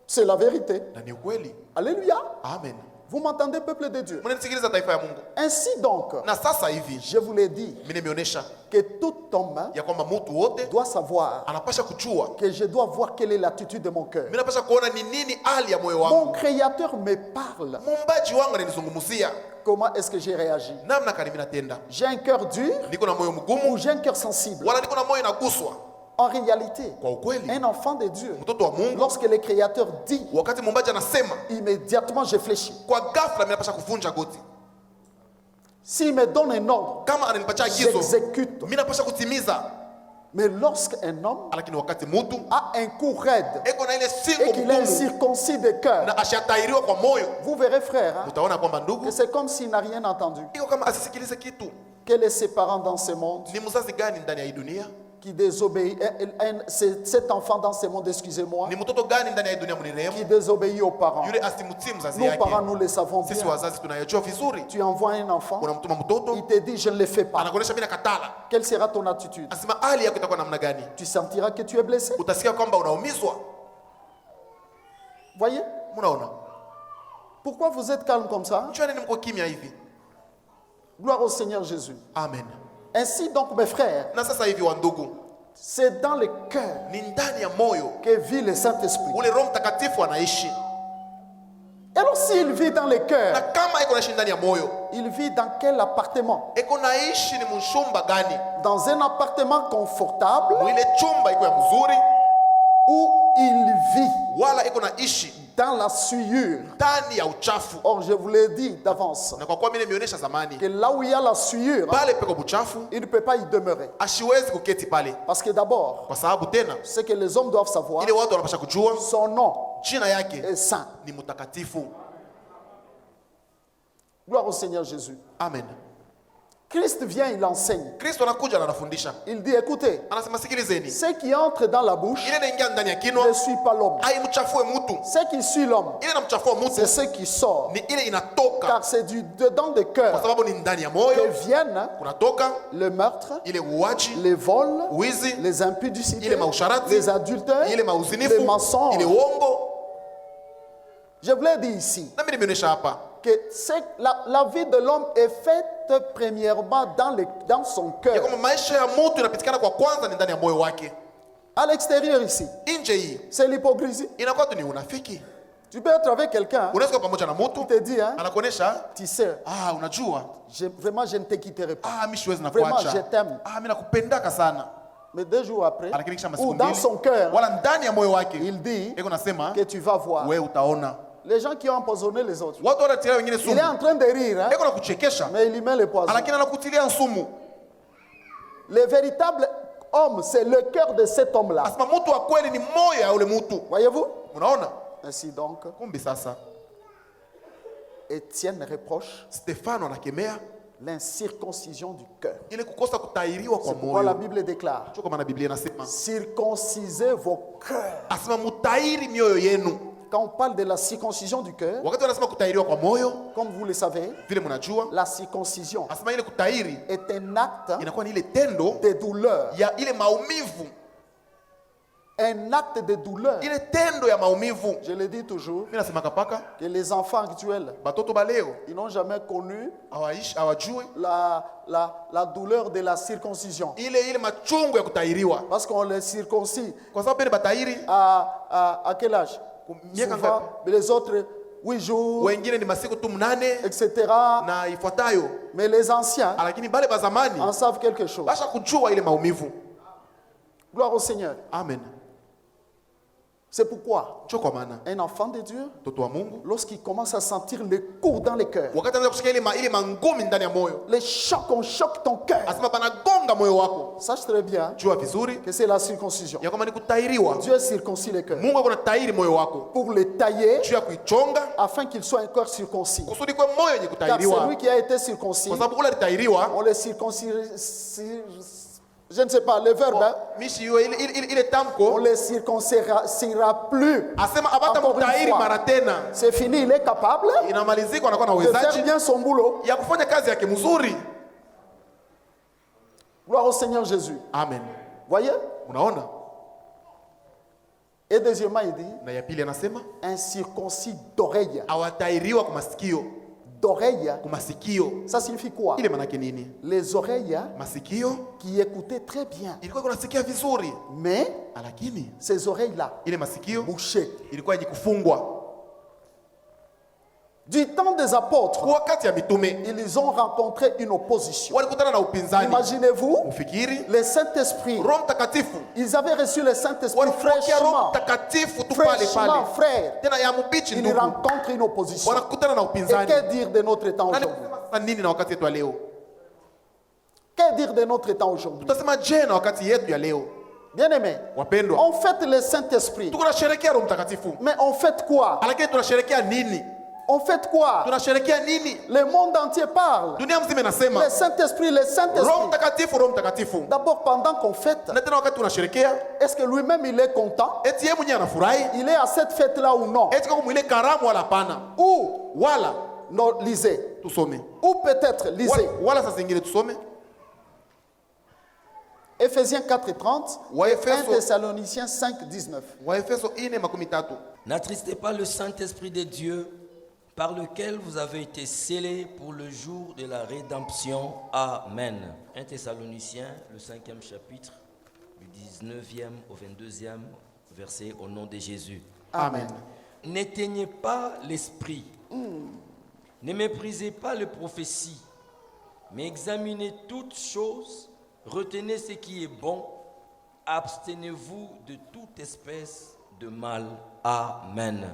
C'est la vérité. Na ni ukweli. Alléluia. Amen. Vous m'entendez, peuple de Dieu? Mnanisikiliza taifa ya Mungu. Ainsi donc, Na sasa hivi je vous l'ai dit, mimi nimeonyesha que tout homme ya kwamba mtu wote doit savoir anapasha kujua, que je dois voir quelle est l'attitude de mon cœur. mimi napasha kuona ni nini hali ya moyo Mon wangu. Créateur me parle. Muumbaji wangu ananizungumzia Comment est-ce que j'ai réagi? namna gani mimi natenda. J'ai un cœur dur Niko na moyo ou mgumu j'ai un cœur sensible? wala niko na moyo inaguswa? En réalité, Kwa ukweli, un enfant de Dieu, mtoto wa Mungu, lorsque le Créateur dit, wakati muumbaji anasema, immédiatement je fléchis. kwa ghafla mimi napasha kuvunja goti. S'il me donne un ordre, Kama ananipatia agizo, j'exécute. mimi napasha kutimiza. Mais lorsqu'un homme Lakini wakati mtu a un cou raide eko na ile et singo qu'il est mgumu circoncis de cœur, na ashatairiwa kwa moyo, vous verrez, frère, hein, utaona kwamba que ndugu c'est comme s'il n'a rien entendu. iko kama asisikilize kitu. Quels sont ses parents dans ce monde Ni mzazi gani ndani ya hii dunia? qui désobéit, cet enfant dans ce monde, excusez-moi, Ni mtoto gani ndani ya hii dunia qui mnirehemu? désobéit aux parents? Yule asimtii mzazi Nos yake. parents, nous le savons Sisi bien. wazazi tunayajua vizuri. Tu envoies un enfant, Unamtuma mtoto, il te dit je ne le fais pas. anakuonesha mimi nakatala. Quelle sera ton attitude? Asema hali yako itakuwa namna gani? Tu sentiras que tu es blessé. Utasikia kwamba unaumizwa. Voyez? Mnaona? Pourquoi vous êtes calme comme ça? Njoo nini mko kimya hivi? Gloire au Seigneur Jésus. Amen. Ainsi donc, mes frères, Na sasa hivi wa ndugu, c'est dans le cœur ni ndani ya moyo que vit le Saint-Esprit. ule Roho Mtakatifu anaishi. Et alors, s'il vit dans le Na cœur, kama iko naishi ndani ya moyo, il vit dans quel appartement? iko naishi ni mshumba gani? Dans un appartement confortable Mwile chumba iko ya mzuri, où il vit wala iko naishi dans la souillure. ndani ya uchafu. Or, je vous l'ai dit d'avance, Na kwa kuwa mimi nimeonyesha zamani, que là où il y a la souillure, pale peko buchafu il ne peut pas y demeurer. ashiwezi kuketi pale, Parce que d'abord, kwa sababu tena ce que les hommes doivent savoir, ile watu wanapasha kujua son nom jina yake est saint. ni mtakatifu. Gloire au Seigneur Jésus. Amen. Christ vient, il enseigne. Kristo anakuja na anafundisha, Il dit, écoutez, anasema sikilizeni, ce qui entre dans la bouche ile inaingia ndani ya kinwa ne suit pas l'homme. haimchafue mtu, Ce qui suit l'homme, ile inamchafua c'est mtu ce qui sort. ni ile inatoka, Car c'est du dedans de kwa cœur sababu ni ndani ya que moyo viennent kunatoka le meurtre, ile uwaji, les vols, wizi, les impudicités, ile mausharati, les adultères, ile les mauzinifu, mensonges. ile uongo. Je vous l'ai dit ici, Na mimi nimeonyesha hapa que la vie de l'homme est faite premièrement dans son ya cœur. kwamba maisha ya mtu inapitikana kwa kwanza ni ndani ya moyo wake. À l'extérieur ici, Nje hii c'est l'hypocrisie. inakuwa tu ni unafiki. Tu peux être avec quelqu'un, Unaweza kuwa pamoja na il mtu te dit, hein, anakuonesha, tu sais, unajua, vraiment je ne te quitterai pas. mimi siwezi na Vraiment, kuacha, je t'aime. mimi nakupendaka sana. Mais 2 jours après, Lakini kisha masiku ou dans mbili son cœur, wala ndani ya moyo wake il dit iko nasema que tu vas voir. wewe utaona. Les gens qui ont empoisonné les autres, Watu wanatilia wengine il est en sumu, train de rire, hein, iko na kuchekesha, mais il y met le poison. lakini anakutilia sumu. Le véritable homme, c'est le cœur de cet homme-là. Asema mtu wa kweli ni moyo ya ule mtu. Voyez-vous? Unaona? Ainsi donc, Kumbi sasa Étienne reproche Stefano anakemea l'incirconcision du cœur. ile kukosa kutairiwa kwa C'est pourquoi la moyo. Bible déclare, Sio kama na Biblia inasema, circoncisez vos cœurs. asema mutairi mioyo yenu. Quand on parle de la circoncision du cœur, Wakati wanasema kutairiwa kwa moyo, comme vous le savez, vile mnajua, la circoncision asema ile kutairi est un acte inakuwa ni ile tendo de douleur. ya ile maumivu, Un acte de douleur. ile tendo ya maumivu. Je le dis toujours, Mimi nasema kapaka que les enfants actuels, batoto baleo ils n'ont jamais connu hawajui la douleur de la circoncision. ile machungu ya kutairiwa, Parce qu'on les circoncis kwa sababu ile batairi à quel âge? miaka Souvent, ngapi? les autres, 8 jours, Wengine ni masiku tu 8 etc. na ifuatayo, Mais les anciens lakini bale ba zamani en savent quelque chose. basha kujua ile maumivu. Gloire au Seigneur. Amen. C'est pourquoi Cho kwa maana un enfant de Dieu, mtoto wa Mungu lorsqu'il commence à sentir le coup dans le cœur, wakati anaanza kusikia ile mangumi ndani ya moyo, les chocs, on choque ton cœur. asema panagonga moyo wako, Sache très bien jua vizuri que c'est la circoncision. ya kwamba ni kutairiwa. Dieu circoncit le cœur Mungu ako na tairi moyo wako pour le tailler juu ya kuichonga afin qu'il soit un corps circoncis. kusudi kwa moyo yenye Car kutairiwa, celui qui a été circoncis, kwa sababu ule alitairiwa on le circoncis Je ne sais pas, le verbe, hein, mishi hiyo ile on tamko ne les circoncira plus. asema abata Encore une mtairi fois. mara tena, C'est fini, il est capable inamalizika, anakuwa na de faire uwezaji bien son boulot. ya kufanya kazi yake mzuri. Gloire au Seigneur Jésus. Amen. Voyez? Unaona? Et deuxièmement, il dit, Na ya pili anasema incirconcis d'oreille. awatairiwa kwa masikio. D'oreille, Kwa masikio ça signifie quoi? ile manake nini? Les oreilles Masikio qui écoutaient très bien. ilikuwa kunasikia vizuri, Mais lakini ces oreilles-là, ile masikio bouchées. ilikuwa ikifungwa. Du temps des apôtres, Kwa wakati ya mitume ils ont rencontré une opposition. walikutana na upinzani. Imaginez-vous, Ufikiri le Saint-Esprit, Roho Mtakatifu, ils avaient reçu le Saint-Esprit walipokea Roho fraîchement. Mtakatifu tu pale Fraîchement, pale, frère. tena ya mbichi Ils ndugu, rencontrent une opposition. wanakutana na Et upinzani. que dire de notre temps Na aujourd'hui? nikusema sasa nini na wakati yetu ya leo? Que dire de notre temps aujourd'hui? Tutasema je na wakati yetu ya leo? Bien-aimés, Wapendwa, on fête le Saint-Esprit. tuko tunasherehekea Roho Mtakatifu, Mais on fête quoi? lakini tunasherehekea nini? On fête quoi? Tunasherehekea nini? Le monde entier parle. Dunia mzima inasema Le Saint-Esprit, le Roho Saint-Esprit. Mtakatifu, Roho Mtakatifu. D'abord, pendant qu'on fête, Na tena wakati tunasherehekea, est-ce que lui-même il est content? eti yeye mwenyewe anafurahi, Il est à cette fête-là ou non? eti kwa mwile karamu wala hapana? Ou, Wala non, lisez. tusome, Ou peut-être, lisez. wala saa zingine tusome Éphésiens 4:30 Ouais, et Éphésiens. 1 Thessaloniciens 5:19. Waefeso 4:13. N'attristez pas le Saint-Esprit de Dieu, par lequel vous avez été scellés pour le jour de la rédemption. Amen. 1 Thessaloniciens, le 5e chapitre, du 19e au 22e verset, au nom de Jésus. Amen. N'éteignez pas l'esprit. Ne méprisez pas les prophéties, mais examinez toutes choses, retenez ce qui est bon, abstenez-vous de toute espèce de mal. Amen.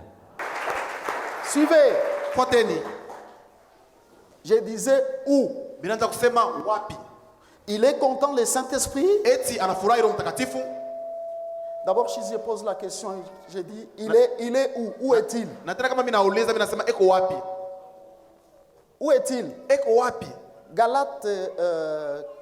Suivez. Fuateni. Je disais où? Binaanza kusema wapi? Il est content le Saint-Esprit? Eti anafurahi Roho Mtakatifu. D'abord, si je pose la question, je dis, il est où? Où est-il? Na tena kama mimi nauliza, mimi nasema eko wapi? Où est-il? Eko wapi? Galates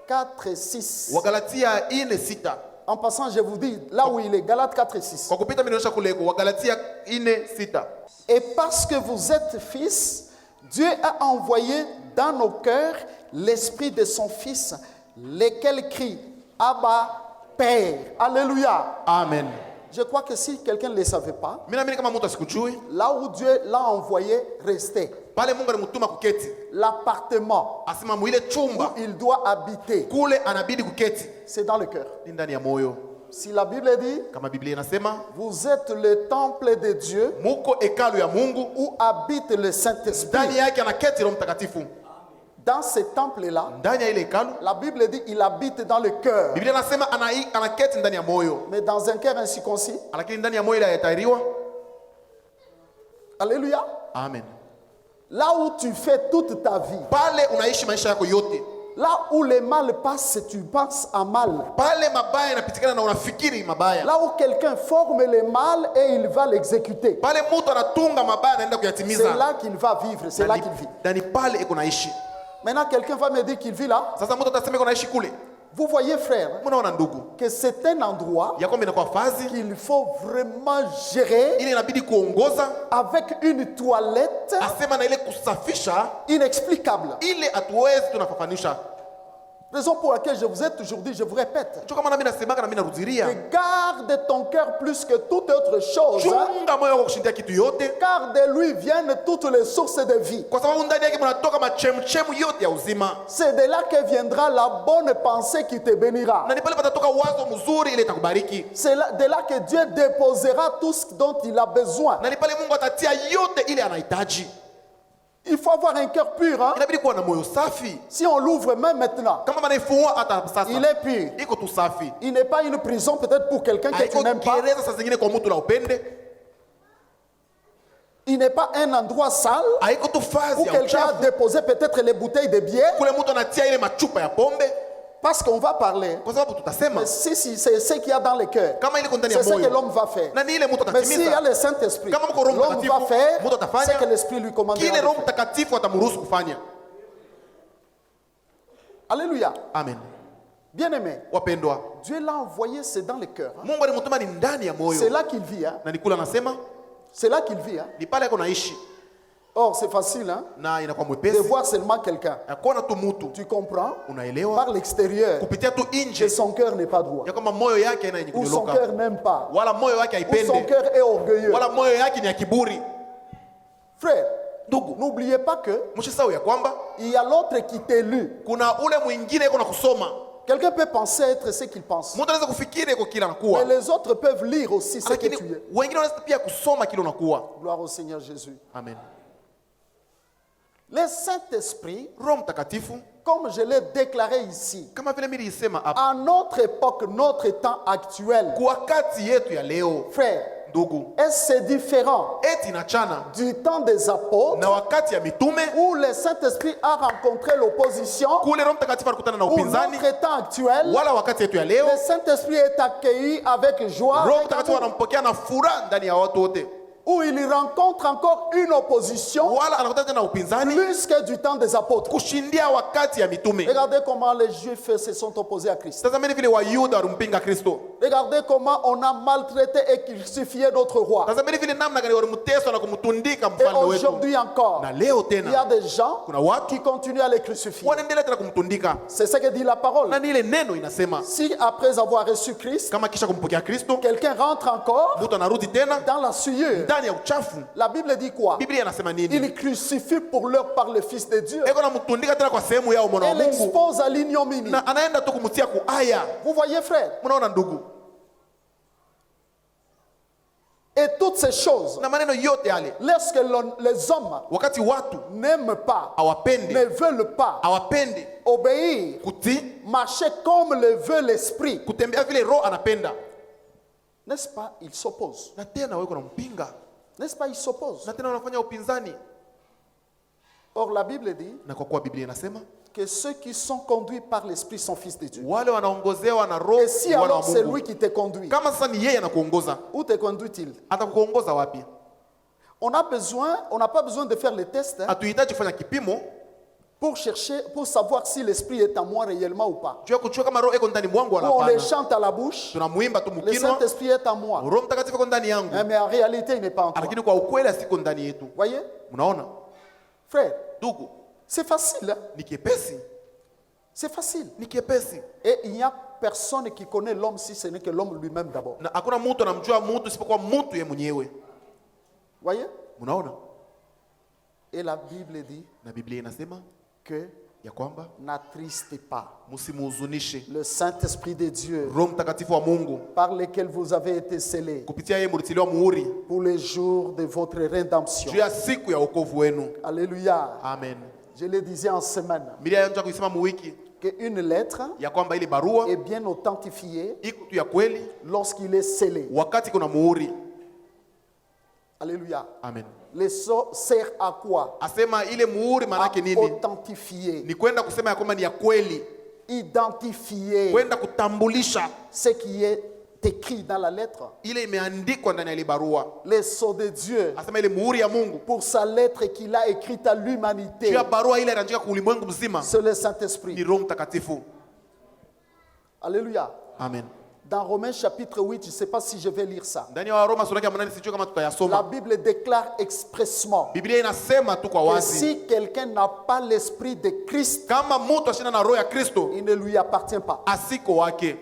4:6. Wagalatia 4:6. En passant, je vous dis, là où il est, Galates 4:6. Kwa kupita mimi naonyesha kule eko Wagalatia 4:6. Et parce que vous êtes fils, Dieu a envoyé dans nos cœurs l'esprit de son Fils, lequel crie, Abba, Père. Alléluia. Amen. Je crois que si quelqu'un ne le savait pas, Mimi naamini kama mtu asikujui, là où Dieu l'a envoyé, rester. pale Mungu alimtuma kuketi, L'appartement asema mwile où chumba il doit habiter, kule anabidi kuketi c'est dans le cœur. ni ndani ya moyo. Si la Bible dit, Kama Biblia inasema vous êtes le temple de Dieu muko hekalu ya Mungu, où habite le ndani Saint-Esprit. yake anaketi Roho Mtakatifu. Dans ce temple-là, Ndani ya ile hekalu la Bible dit, il habite dans le cœur. Biblia inasema anaketi ndani ya moyo, Mais dans un cœur incirconcis, lakini ndani ya moyo ile hayatahiriwa. alléluia, Amen. là où tu fais toute ta vie, Pale unaishi maisha yako yote, là où le mal passe, tu penses à mal. pale mabaya yanapitikana na unafikiri mabaya, Là où quelqu'un forme le mal et il va l'exécuter. pale mtu anatunga mabaya anaenda C'est kuyatimiza, là qu'il va vivre, c'est là qu'il vit. ndani pale iko naishi. Maintenant, quelqu'un va me dire qu'il vit là. Sasa mtu atasema iko naishi kule. Vous voyez, frère, Mnaona ndugu, que c'est un endroit ya kwamba inakuwa fazi qu'il faut vraiment gérer ile inabidi kuongoza, avec une toilette asema na ile kusafisha inexplicable. ile hatuwezi tunafafanisha. Raison pour laquelle je vous ai toujours dit, je vous répète, Ndio kama nami nasemaka na mimi narudiria, garde ton cœur plus que toute autre chose, chunga moyo wako kushindia kitu yote, car de lui viennent toutes les sources de vie. kwa sababu ndani yake mnatoka machemchemu yote ya uzima, C'est de là que viendra la bonne pensée qui te bénira. na ni pale patatoka wazo mzuri ile itakubariki, C'est de là que Dieu déposera tout ce dont il a besoin. na ni pale Mungu atatia yote ile anahitaji. Il faut avoir un cœur pur. Hein? Inabidi kuwa na moyo safi. Si on l'ouvre même maintenant, Kama manaifungua hata sasa il est pur. iko tu safi, Il n'est pas une prison peut-être pour quelqu'un que tu haiko n'aimes pas. gereza saa zingine kwa mtu la upende, Il n'est pas un endroit sale haiko tu où fazi ya quelqu'un a uchafu déposé peut-être les bouteilles de bière. kule mtu anatia ile machupa ya pombe, Parce qu'on va parler. kwa sababu tutasema Mais si c'est ce qu'il y a dans le cœur, kama iliko ndani ya c'est ce que moyo l'homme va faire. na ni ile mtu Mais s'il y a atatimiza. le Saint-Esprit, Kama mko Roho l'homme va Mtakatifu, faire mtu atafanya ce que l'Esprit lui commandera. kile de Roho faire. Mtakatifu atamruhusu kufanya. Alléluia. Amen. Bien-aimé, Wapendwa, Dieu l'a envoyé, c'est dans le cœur. Hein. Mungu alimtuma ni ndani ya C'est moyo. là qu'il vit. Hein. Na nikula nasema C'est là qu'il vit. Hein. ni pale yako naishi Or, c'est facile hein, na inakuwa de mwepesi. voir seulement quelqu'un. Ya kuona tu mtu Tu comprends unaelewa par l'extérieur kupitia tu que nje son cœur n'est pas droit. ya kwamba moyo yake haina yenye Ou son kunyoloka, cœur n'aime pas. wala moyo wake Ou son haipende, cœur est orgueilleux. wala moyo yake ni ya kiburi. Frère, Ndugu, n'oubliez pas que mshisahau ya kwamba il y a l'autre qui t'est lu. kuna ule mwingine yuko na kusoma. Quelqu'un peut penser être ce qu'il pense. Mtu anaweza kufikiri yuko kila Mais anakuwa, les autres peuvent lire aussi ce que lakini tu es. wengine wanaweza pia kusoma kile unakuwa. Gloire au Seigneur Jésus. Amen. Le Saint-Esprit, Roho Mtakatifu comme je l'ai déclaré ici, kama vile mimi nilisema hapa, à notre époque, notre temps actuel, kwa wakati yetu ya leo, frère, ndugu, est-ce c'est différent eti inachana du temps des apôtres na wakati ya mitume où le Saint-Esprit a rencontré l'opposition, kule Roho Mtakatifu alikutana na ou upinzani, notre temps actuel, wala wakati yetu ya leo le Saint-Esprit est accueilli avec joie, Roho avec Mtakatifu amour, anampokea na furaha ndani ya watu wote, où il rencontre encore une opposition wala anakutana tena na upinzani plus que du temps des apôtres. kushindia wakati ya mitume. Regardez comment les Juifs se sont opposés à Christ. Tazameni vile Wayuda walimpinga Kristo. Regardez comment on a maltraité et crucifié notre roi. Tazameni vile namna gani walimtesa na kumtundika Et mfalme wetu. aujourd'hui encore, Na leo il y a tena des gens kuna watu qui continuent à les crucifier. wanaendelea tena kumtundika. C'est ce que dit la parole. Na ni ile neno inasema Si après avoir reçu Christ, kama kisha kumpokea Kristo quelqu'un rentre encore mtu anarudi tena dans la souillure, ndani ya uchafu, la Bible dit quoi? Biblia inasema nini? Il crucifie pour l'heure par le Fils de Dieu Eko namtundika tena kwa sehemu yao mwana wa et Mungu, l'expose à l'ignominie. na anaenda tu kumtia kuaya. Vous voyez, frère? Mnaona ndugu, Et toutes ces choses, na maneno yote yale, lorsque les hommes wakati watu n'aiment pas, hawapendi ne veulent pas hawapendi obéir, kutii, marcher comme le veut l'esprit, kutembea vile Roho anapenda, n'est-ce pas? Ils s'opposent. na tena weko nampinga, N'est-ce pas? Ils s'opposent. na tena wanafanya upinzani. Or, la Bible dit Na kwa kuwa Biblia inasema que ceux qui sont conduits par l'Esprit sont fils de Dieu. wale wanaongozewa na Roho Et si wana wa alors c'est lui Mungu. qui te conduit, Kama sasa ni yeye anakuongoza, où te conduit-il? atakuongoza wapi? On n'a pas besoin de faire les tests hein, Hatuhitaji kufanya kipimo pour chercher, pour savoir si l'Esprit est en moi réellement ou pas. juu ya kujua kama Roho iko ndani mwangu wala Ou on les hapana. chante à la bouche, Tunamuimba tu le mkinwa, Saint-Esprit est en moi. Roho Mtakatifu iko ndani yangu, Hein, mais en réalité, il n'est pas en toi. lakini kwa ukweli asiko ndani yetu. Voyez? Mnaona Frère, ndugu, c'est facile. Hein? ni kiepesi, C'est facile. ni kiepesi, Et il n'y a personne qui connaît l'homme si ce n'est que l'homme lui-même d'abord. na hakuna mtu anamjua mtu isipokuwa mtu yeye mwenyewe. Voyez? Mnaona, Et la Bible dit na Biblia inasema que ya kwamba n'attristez pas msimuhuzunishe le Saint-Esprit de Dieu Roho Mtakatifu wa Mungu, par lequel vous avez été scellés kupitia yeye mlitiliwa muhuri pour les jours de votre rédemption. juu ya siku ya wokovu wenu. Alléluia. Amen. Je le disais en semaine Biblia yanza kuisema muwiki qu'une lettre ya kwamba ile barua est bien authentifiée iko tu ya kweli lorsqu'il est scellé. wakati kuna muhuri. Alléluia. Amen. Le sceau sert à quoi? Asema ile muhuri maana À yake nini? authentifier, Ni kwenda kusema ya kwamba ni ya kweli, identifier kwenda kutambulisha ce qui est écrit dans la lettre. ile imeandikwa ndani ya ile barua. Le sceau de Dieu Asema ile muhuri ya Mungu pour sa lettre qu'il a écrite à l'humanité, juu ya barua ile inaandika kwa ulimwengu mzima c'est le ni Saint-Esprit. Roho Mtakatifu. Alléluia. Amen. Dans Romains chapitre 8, je ne sais pas si je vais lire ça. Ndani ya Waroma sura ya 8 sijui kama La tutayasoma. Bible déclare expressement Biblia inasema tu kwa que wazi, si quelqu'un n'a pas l'esprit de Christ, kama mtu ashina na roho ya Kristo il ne lui appartient pas. asiko wake.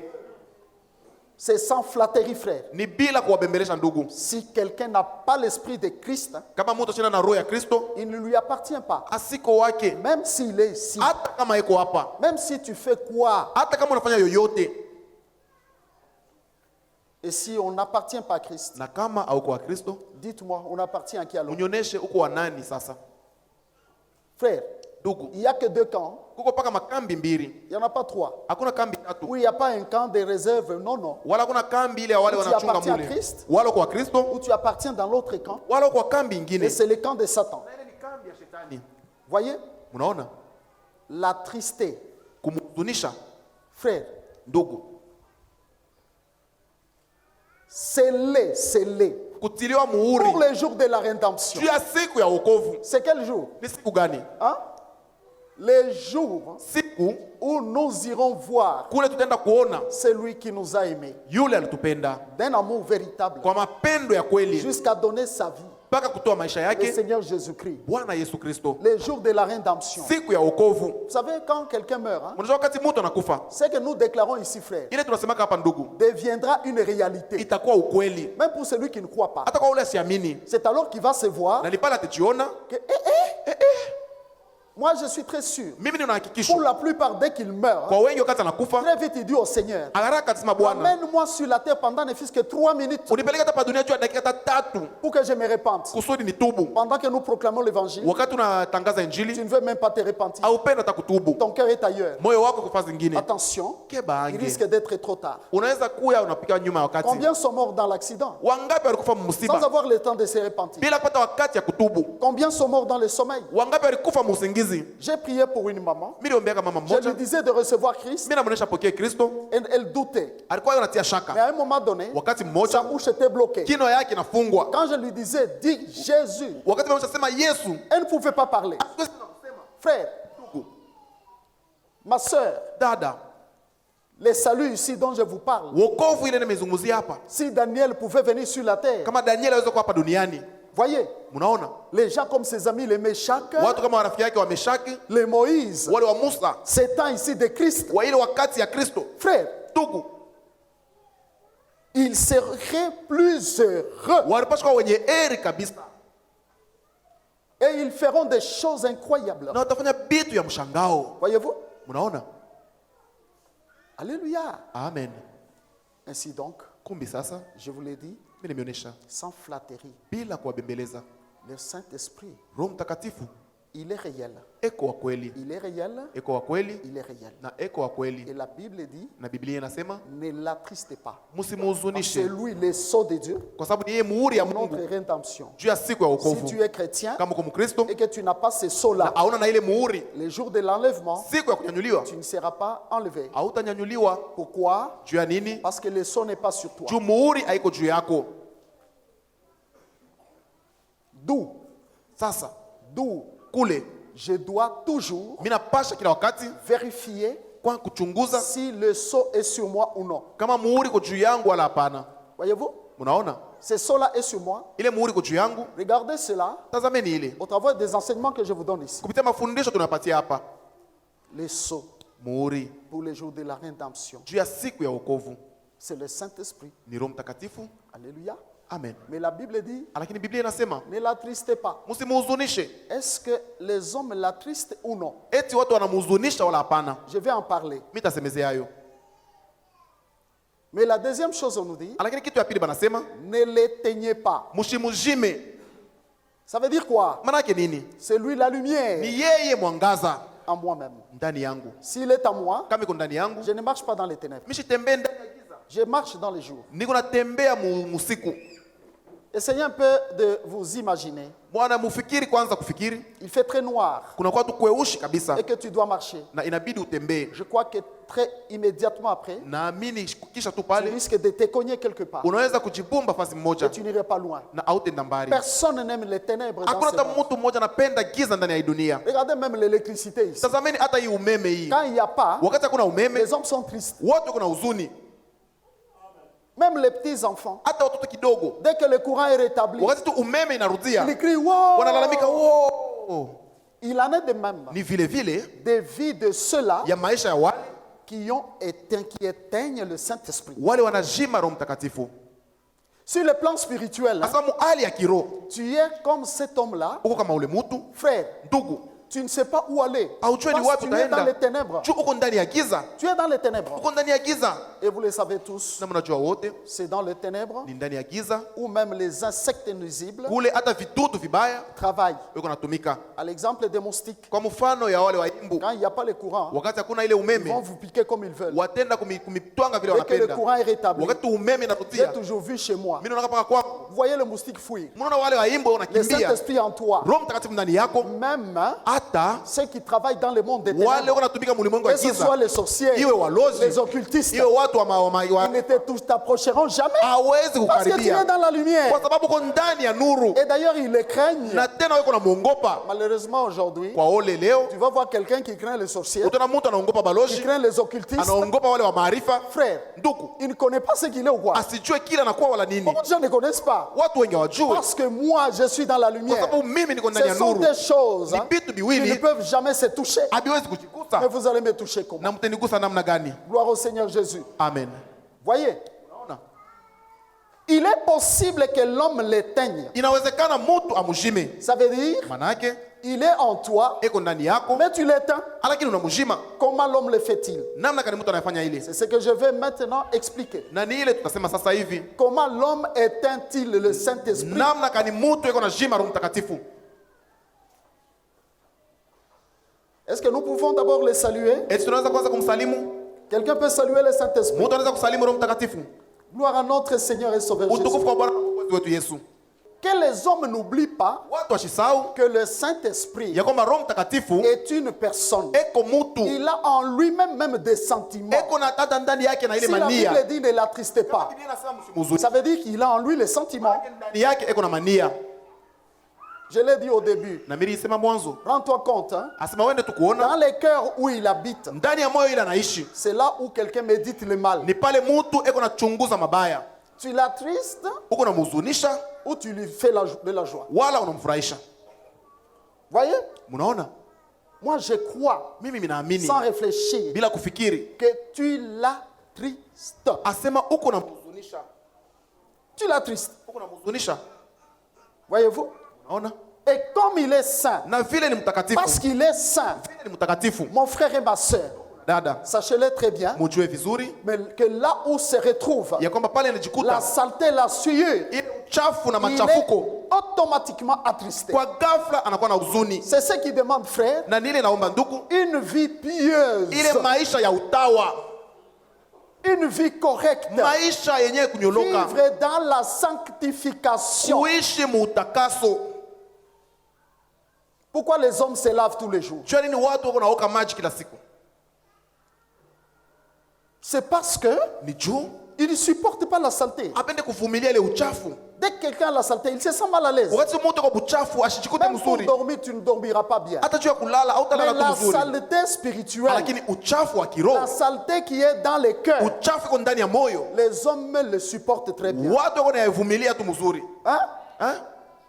C'est sans flatterie, frère. Ni bila kuwabembelesha ndugu. Si quelqu'un n'a pas l'esprit de Christ, Kama mtu ashina na roho ya Kristo il ne lui appartient pas. asiko wake, Même s'il est ici, hata kama iko hapa, même si tu fais quoi, hata kama unafanya yoyote, et si on n'appartient pas à Christ, na kama hauko wa Kristo, dites-moi, on appartient à qui alors? unioneshe uko wa nani sasa. Frère, Ndugu, il n'y a que deux camps, kuko paka makambi mbili, il n'y en a pas trois. hakuna kambi tatu, Où il n'y a pas un camp de réserve, non, non. wala kuna kambi ile ya wale Tu wanachunga appartiens à mule, Christ? wala uko wa Kristo, Où tu appartiens dans l'autre camp, wala uko wa kambi ingine. et c'est le camp de Satan. Na ile ni kambi ya shetani. Voyez, Mnaona, l'attrister, kumhuzunisha frère, ndugu, scellé kutiliwa pour muhuri les jours de la rédemption. juu ya siku ya wokovu. C'est quel jour? Ni siku gani? Hein? les jours siku où nous irons voir kule tutaenda kuona celui qui nous a aimés yule alitupenda d'un amour véritable kwa mapendo ya kweli jusqu'à donner sa vie. mpaka kutoa maisha Le yake. Seigneur Jésus-Christ. Bwana Yesu Kristo, Les jours de la rédemption. siku ya wokovu. Vous savez, quand quelqu'un meurt, hein, Mnajua wakati mtu anakufa, ce que nous déclarons ici, frère, ile tunasemaka hapa ndugu, deviendra une réalité. itakuwa ukweli Même pour celui qui ne croit pas. hata kwa ule asiamini, C'est alors qu'il va se voir na lipala atajiona. que, moi je suis très sûr. Mimi nina Pour hakikisho la plupart, dès qu'il meurt, kwa wengi wakati anakufa, très vite il dit au Seigneur, haraka atasema Bwana, amène-moi sur la terre pendant ne fût-ce que 3 minutes unipeleke hapa dunia juu ya dakika hata 3 pour que je me repente. kusudi nitubu. Pendant que nous proclamons l'évangile, Wakati unatangaza tu injili, ne veux même pas te repentir. haupenda hata kutubu, Ton cœur est ailleurs. moyo wako kwa zingine. Attention, il Kebange, risque d'être trop tard. unaweza kuya unapika nyuma ya wakati. Combien sont morts dans l'accident Wangapi walikufa sans msiba avoir le temps de se repentir? bila kupata wakati ya kutubu? Combien sont morts dans le sommeil? Wangapi walikufa musingizi? J'ai prié pour une maman. Mimi niombeaka mama Je lui mmoja, disais de recevoir Christ. mimi namuonesha pokea Kristo, Elle doutait. alikuwa anatia Mais shaka. à un moment donné, Wakati sa mmoja bouche était bloquée. kino yake inafungwa. Quand je lui disais, dis Jésus, Wakati mmoja sema Yesu, elle ne pouvait pas parler. Frère, ma soeur, dada, les saluts ici dont je vous parle, wokovu ile nimezungumzia hapa, si Daniel pouvait venir sur la terre, kama Daniel aweza kuwa hapa duniani, voyez, mnaona les gens comme ses amis, les Méchak, watu kama warafiki yake wa Meshaki, les Moïse, wale wa Musa, ces temps ici de Christ, wa ile wakati ya Kristo, frère, ndugu, ils seraient plus heureux walipaswa kuwa wenye heri kabisa, et ils feront des choses incroyables. na watafanya vitu ya mshangao. Voyez-vous? Mnaona? Alléluia. Amen. Ainsi donc, Kumbi sasa, je vous l'ai dit, mimi nimeonyesha sans flatterie, bila kuwabembeleza, le Saint-Esprit, Roho Mtakatifu il est réel. eko wa kweli, Il est réel, eko wa kweli il est réel. na eko wa Et kweli, la Bible dit, na Biblia inasema ne l'attristez pas. C'est msimuhuzunishe, lui le sceau de Dieu, kwa sababu ni yeye muhuri ya notre Mungu rédemption. juu ya siku ya Si wokovu. tu es chrétien Kama uko Mkristo et que tu n'as pas ce na sceau-là, hauna na ile muhuri, le jour de l'enlèvement, siku ya kunyanyuliwa tu ne seras pas enlevé. hautanyanyuliwa. Pourquoi? Juu ya nini? Parce que le sceau n'est pas sur toi. Juu muhuri haiko juu yako. D'où Kule je dois toujours mimi napasha kila wakati vérifier kwa kuchunguza si le sceau est sur moi ou non. kama muhuri iko juu yangu wala hapana. Voyez-vous? Mnaona? Ce sceau-là est sur moi. Ile muhuri iko juu yangu. Regardez cela Tazameni ile. au travers des enseignements que je vous donne ici. Kupitia mafundisho tunapatia hapa. Le sceau Muhuri pour le jour de la rédemption, juu ya siku ya wokovu c'est le Saint-Esprit. ni Roho Mtakatifu. Alléluia. Amen. Mais la Bible dit, Lakini Biblia inasema ne l'attristez pas. msimuhuzunishe. Est-ce que les hommes l'attristent ou non? Eti watu wanamhuzunisha wala hapana. Je vais en parler. Mimi nitasemezea hayo. Mais la deuxième chose, on nous dit, Lakini kitu ya pili banasema ne l'éteignez pas. mshimujime. Ça veut dire quoi? Maana yake nini? C'est lui la lumière Ni yeye mwangaza en moi-même. ndani yangu. S'il est en moi, Kama iko ndani yangu, je ne marche pas dans les ténèbres. mimi sitembee ndani ya giza. Je marche dans les jours. Niko natembea musiku. Essayez un peu de vous imaginer. Bwana mufikiri kwanza kufikiri. Il fait très noir Kuna kwa tu kweushi kabisa et que tu dois marcher. na inabidi utembee. Je crois que très immédiatement après, Naamini kisha tu tu pale risques de te cogner quelque part unaweza kujibumba fasi et mmoja tu n'irais pas loin. na hautenda mbali. Personne n'aime les ténèbres dans Hakuna ce hata monde. mtu mmoja anapenda giza ndani ya hii dunia. Regardez même l'électricité ici. Tazameni hata hii umeme hii. Quand il n'y a pas, Wakati hakuna umeme, les hommes sont tristes. watu wako na huzuni. Même les petits enfants. Hata watoto kidogo, Dès que le courant est rétabli, wakati tu umeme inarudia, ils crient wow! wanalalamika oh. Il en est de même Ni vile vile des vies de ceux-là ya maisha ya wale qui éteignent le Saint-Esprit. wale wanajima Roho Mtakatifu. Sur le plan spirituel, hein, Sasa mu hali ya kiroho tu es comme cet homme-là, uko kama ule mtu frère, ndugu, tu ne sais pas où aller. haujui ni Parce wapi que tu es dans les utaenda. ténèbres. Juu uko ndani ya giza, Tu es dans les ténèbres. uko ndani ya giza. Et vous le savez tous, Na mnajua wote c'est dans les ténèbres ni ndani ya giza où même les insectes nuisibles kule hata vidudu vibaya travaillent. wiko natumika. À l'exemple des moustiques, Kwa mfano ya wale waimbu, quand il n'y a pas le courant, wakati hakuna ile ils vont umeme vous piquer comme ils veulent. watenda kumitwanga vile Dès que le wanapenda. courant est rétabli, Wakati umeme j'ai inarudia, toujours vu chez moi. mimi naona paka kwako, Vous voyez le moustique fuir. mnaona wale waimbu Le wanakimbia. Saint-Esprit en toi, Roho Mtakatifu ndani yako, même hein, hata ceux qui travaillent dans le monde des wale ténèbres, wanatumika mulimwengu wa que ce giza, soit les sorciers, iwe walozi, les occultistes, iwe watu ils ne t'approcheront jamais hawezi parce que tu es kukaribia, dans la lumière. kwa sababu uko ndani ya nuru, Et d'ailleurs, ils le craignent. na tena weko namuogopa. Malheureusement, aujourd'hui, Kwa ole leo tu vas voir quelqu'un qui craint les sorciers, utaona mtu anaogopa qui balozi, craint les occultistes. anaogopa wale wa maarifa. Frère, Ndugu, il ne connaît pas ce qu'il est ou quoi. asijue kila anakuwa wala nini. Beaucoup de gens ne connaissent pas. Watu wengi hawajui, Parce que moi, je suis dans la kwa lumière. sababu mimi niko ndani Ce ya sont nuru. des choses Ni hein, vitu qui ne viwili peuvent jamais se toucher. haviwezi Mais kujigusa. vous allez me toucher comment? Na mtanigusa namna gani? Gloire au Seigneur Jésus. Amen. Voyez, Unaona? il est possible que l'homme l'éteigne. Inawezekana mtu amujime, Ça veut dire, maana yake il est en toi, eko ndani yako, mais tu l'éteins. lakini unamujima. Comment l'homme le fait-il? Namna gani mtu anafanya ile? C'est ce que je vais maintenant expliquer. Na ni ile tutasema sasa hivi, Comment l'homme éteint-il le Saint-Esprit? namna gani mtu eko na jima Roho Mtakatifu. Est-ce que nous pouvons d'abord le saluer? Eti tunaweza kwanza kumsalimu? Quelqu'un peut saluer le Saint-Esprit? Mtu anaweza kusalimu Roho Mtakatifu? Gloire à notre Seigneur et Sauveur Jésus. Utukufu kwa Bwana Mwokozi wetu Yesu. Que les hommes n'oublient pas Watu wasisahau que le Saint-Esprit ya kwamba Roho Mtakatifu est une personne. eko mtu, Il a en lui-même même des sentiments. eko na tata ndani yake na ile Si la mania. Bible dit ne l'attristez pas, Biblia inasema msimhuzuni. ça veut dire qu'il a en lui les sentiments. Ndani yake eko na mania. Je l'ai dit au début. Na mimi nilisema mwanzo, Rends-toi compte, hein, asema wende tukuona dans les cœurs où il habite, ndani ya moyo ile anaishi, c'est là où quelqu'un médite le mal. ni pale mtu eko na chunguza mabaya. Tu l'attristes Uko namhuzunisha ou tu lui fais de la joie. wala unamfurahisha. Voyez, Mnaona? moi je crois, Mimi ninaamini sans réfléchir, bila kufikiri, que tu l'attristes. asema uko namhuzunisha, Tu l'attristes. uko namhuzunisha. Voyez-vous? Unaona? Et comme il est saint, Na vile ni mtakatifu, parce qu'il est saint, vile ni mtakatifu, mon frère et ma soeur, dada, sachez-le très bien, mujue vizuri mais que là où se retrouve ya kwamba pale la anajikuta saleté, la souillure, ile uchafu na il est machafuko, automatiquement attristé. kwa ghafla anakuwa na huzuni. C'est ce qui demande, frère, Na nile naomba ndugu, une vie pieuse, ile maisha ya utawa, une vie correcte, maisha yenyewe kunyoloka, vivre dans la sanctification. kuishi muutakaso. Pourquoi les hommes se lavent tous les jours? Jua nini watu wako naoka maji kila siku? C'est parce que Ni juu ils ne supportent pas la saleté. apende kuvumilia ile uchafu. Dès que quelqu'un a la saleté, il se sent mal à l'aise. Wakati mtu kwa buchafu ashijikute Même pour mzuri, dormir, tu ne dormiras pas bien. hata juu ya kulala au Mais talala tu la mzuri, saleté spirituelle, lakini uchafu wa la kiroho, saleté qui est dans les cœurs, uchafu iko ndani ya moyo, les hommes le supportent très bien. watu wako naivumilia tu mzuri. Hein? Eh?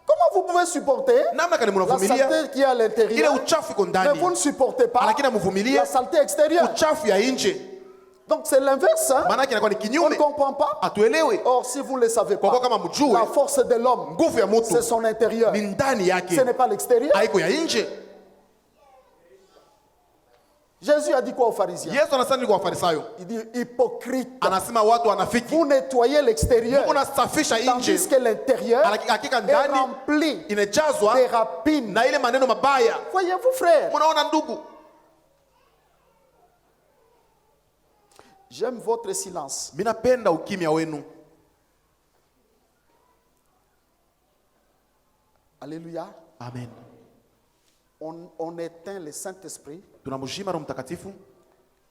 Comment vous pouvez supporter Namna gani la mnavumilia saleté qui est à ile l'intérieur, uchafu iko mais ndani, vous ne supportez pas lakini mvumilie la saleté extérieure? uchafu ya nje? Donc c'est l'inverse. Hein? Maana yake inakuwa ni On ne kinyume. comprend pas. Atuelewe Or, si vous ne le savez kwa pas, kuwa kama mjue la force de l'homme, nguvu ya c'est mtu son intérieur. ni ndani Ce yake, n'est pas l'extérieur. haiko ya nje. Jésus a dit quoi aux pharisiens? Yesu anasema ni kwa Wafarisayo, Il dit hypocrite. anasema watu wanafiki, Vous nettoyez l'extérieur, unasafisha nje, tandis que l'intérieur hakika est ndani rempli inajazwa des rapines. na ile maneno mabaya. Voyez-vous, frère, Mnaona ndugu, j'aime votre silence. mimi napenda ukimya wenu. Alléluia. Amen. On éteint le Saint-Esprit Tunamjima Roho Mtakatifu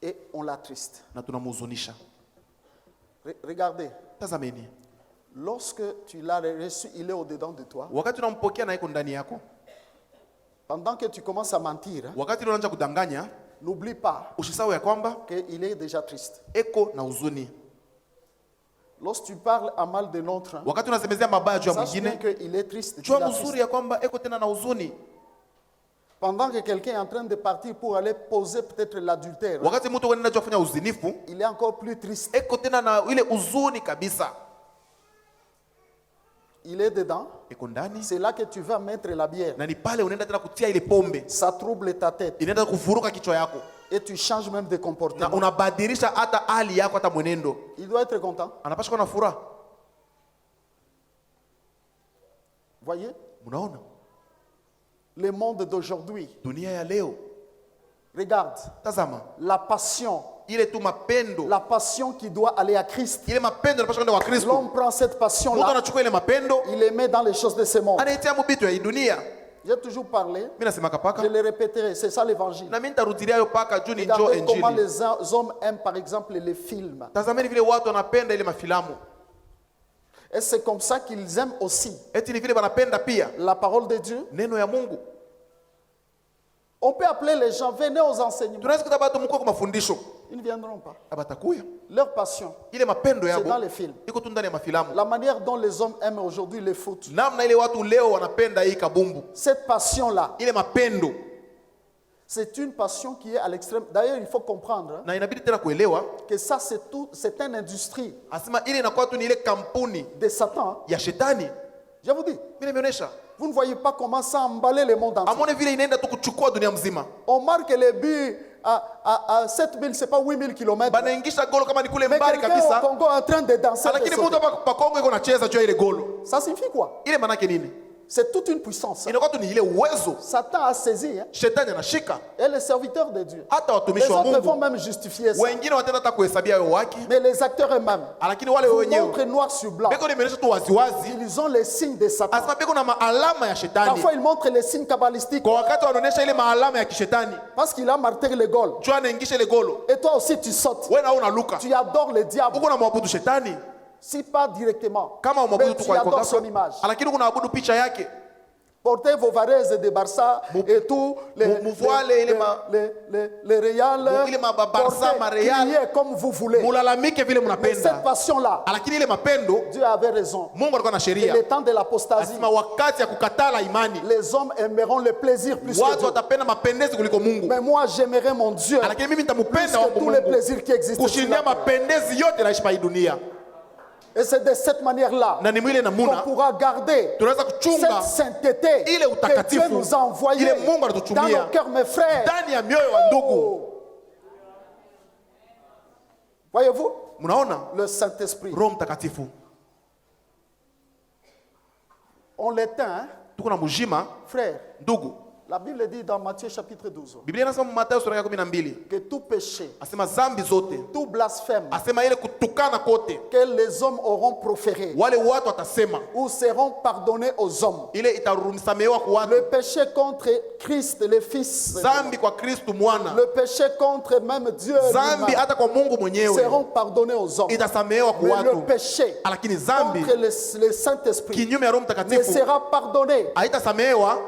et on l'attriste. na tunamhuzunisha. Regardez, Tazameni, lorsque tu l'as reçu, il est au-dedans de toi. wakati unampokea na iko ndani yako, Pendant que tu commences à mentir, hein, wakati unaanza kudanganya, n'oublie pas usisahau ya kwamba qu'il est déjà triste. eko na huzuni. Lorsque tu parles à mal de l'autre, hein, Wakati unasemezea mabaya juu ya sache bien mwingine, qu'il est triste. Tu jua l'attristes. mzuri ya kwamba eko tena na huzuni. Pendant que quelqu'un est en train de partir pour aller poser peut-être l'adultère, hein, Wakati mtu anaenda kufanya uzinifu, il est encore plus triste. eko tena na ile huzuni kabisa. Il est dedans. Eko ndani C'est là que tu vas mettre la bière. na ni pale unaenda tena kutia ile pombe, Ça trouble ta tête. inaenda kufuruka kichwa yako Et tu changes même de na comportement. unabadilisha hata hali yako, hata mwenendo. Il doit être content. Anapaswa kuwa na furaha. Voyez, Mnaona le monde d'aujourd'hui. dunia ya leo, Regarde, tazama la passion. ile tu mapendo, La passion qui doit aller à Christ. ile mapendo yanapaswa kwenda kwa Kristo. L'homme prend cette Mtu passion-là, anachukua ile mapendo il les met dans les choses de ce monde. anaitia mubitu ya hii dunia. J'ai toujours parlé, Mimi nasemaka je paka le répéterai, c'est ça l'évangile. na mimi nitarudilia hiyo paka juu ni njoo Regardez comment injili. les hommes aiment par exemple les films. Tazameni vile watu wanapenda ile mafilamu. Et c'est comme ça qu'ils aiment aussi Eti ni vile wanapenda pia la parole de Dieu. neno ya Mungu. On peut appeler les gens, venez aux enseignements. Tunaweza kuta watu mko kwa mafundisho. Ils ne viendront pas. Abatakuya. Leur passion, Ile mapendo c'est yabo dans les films. iko tu ndani ya mafilamu. La manière dont les hommes aiment aujourd'hui le foot. Namna ile watu leo wanapenda hii kabumbu. Cette passion-là, Ile mapendo c'est une passion qui est à l'extrême. D'ailleurs, il faut comprendre na inabidi tena kuelewa que ça, c'est tout, c'est une industrie asema ile inakuwa tu ni ile kampuni de Satan. ya shetani. Je vous dis, Mimi nimeonyesha vous ne voyez pas comment ça emballer le monde entier. amone vile inaenda tu kuchukua dunia mzima. On marque les buts à 7000, c'est pas 8000 km. Banaingisha golo kama ni kule Mais mbali quelqu'un au kabisa, Congo est en train de danser. de lakini mtu sauter. hapa pa Kongo iko nacheza juu ya ile golo. Ça signifie quoi? Ile manake nini? C'est toute une puissance. Inakuwa tu ni ile uwezo Satan a saisi, hein, shetani anashika. et les serviteurs de Dieu. Hata Les watumishi wa autres vont Mungu même justifier ça. wengine wataenda hata kuhesabia wao waki, Mais les acteurs eux-mêmes, lakini wale vous wenyewe montrent noir sur blanc. beko nimeonyesha tu waziwazi, Ils ont les signes de Satan. asema beko na maalama ya shetani. Parfois, ils montrent les signes kabbalistiques Kwa wakati wanaonyesha ile maalama ya kishetani, parce qu'il a marqué le Gaulle. jua anaingisha ile golo, Et toi aussi, tu sautes. wewe na unaluka Tu adores le diable. uko na mwabudu shetani Si pas directement, kama mais umwabudu tu tu kwa adores son ghafla, image. lakini uko naabudu picha yake. Portez vos varaises de Barça et tout, les Real, Ile Barça, ma Real. criez comme vous voulez. Mulalamike vile Mais cette mnapenda, passion-là, lakini ile mapendo Dieu avait raison. Mungu alikuwa na Et sheria. le temps de l'apostasie, Asema wakati ya kukatala imani, les hommes aimeront le plaisir plus que watu Dieu. watapenda mapendezi kuliko Mungu. Mais moi, j'aimerais mon Dieu Lakini mimi plus nitamupenda que wangu tous les Mungu plaisirs qui existent sur kushindia la terre. mapendezi yote naishi pa hii dunia. Et c'est de cette manière-là Na ni mwile qu'on namuna pourra garder tunaweza cette kuchunga sainteté ile que utakatifu, Dieu nous a envoyée ile Mungu dans anatutumia nos cœurs, mes frères. ndani ya mioyo wa ndugu. Voyez-vous, Mnaona le Saint-Esprit, Roho Mtakatifu on l'éteint, hein? tuko na mujima Frère. ndugu. La Bible dit dans Matthieu chapitre 12 Biblia inasema Mathayo sura ya 12, que tout péché, asema zambi zote, tout blasphème asema ile kutukana kote que les hommes auront proféré wale watu watasema ou seront pardonnés aux hommes. ile itaruhusamewa kwa watu. Le péché contre Christ, le Fils, Zambi kwa Kristu mwana, le péché contre même Dieu zambi lui-même hata kwa Mungu mwenyewe seront pardonnés aux hommes. itasamehewa kwa Mais le watu, péché lakini zambi contre le Saint-Esprit kinyume ya Roho ne Mtakatifu sera pardonné haitasamehewa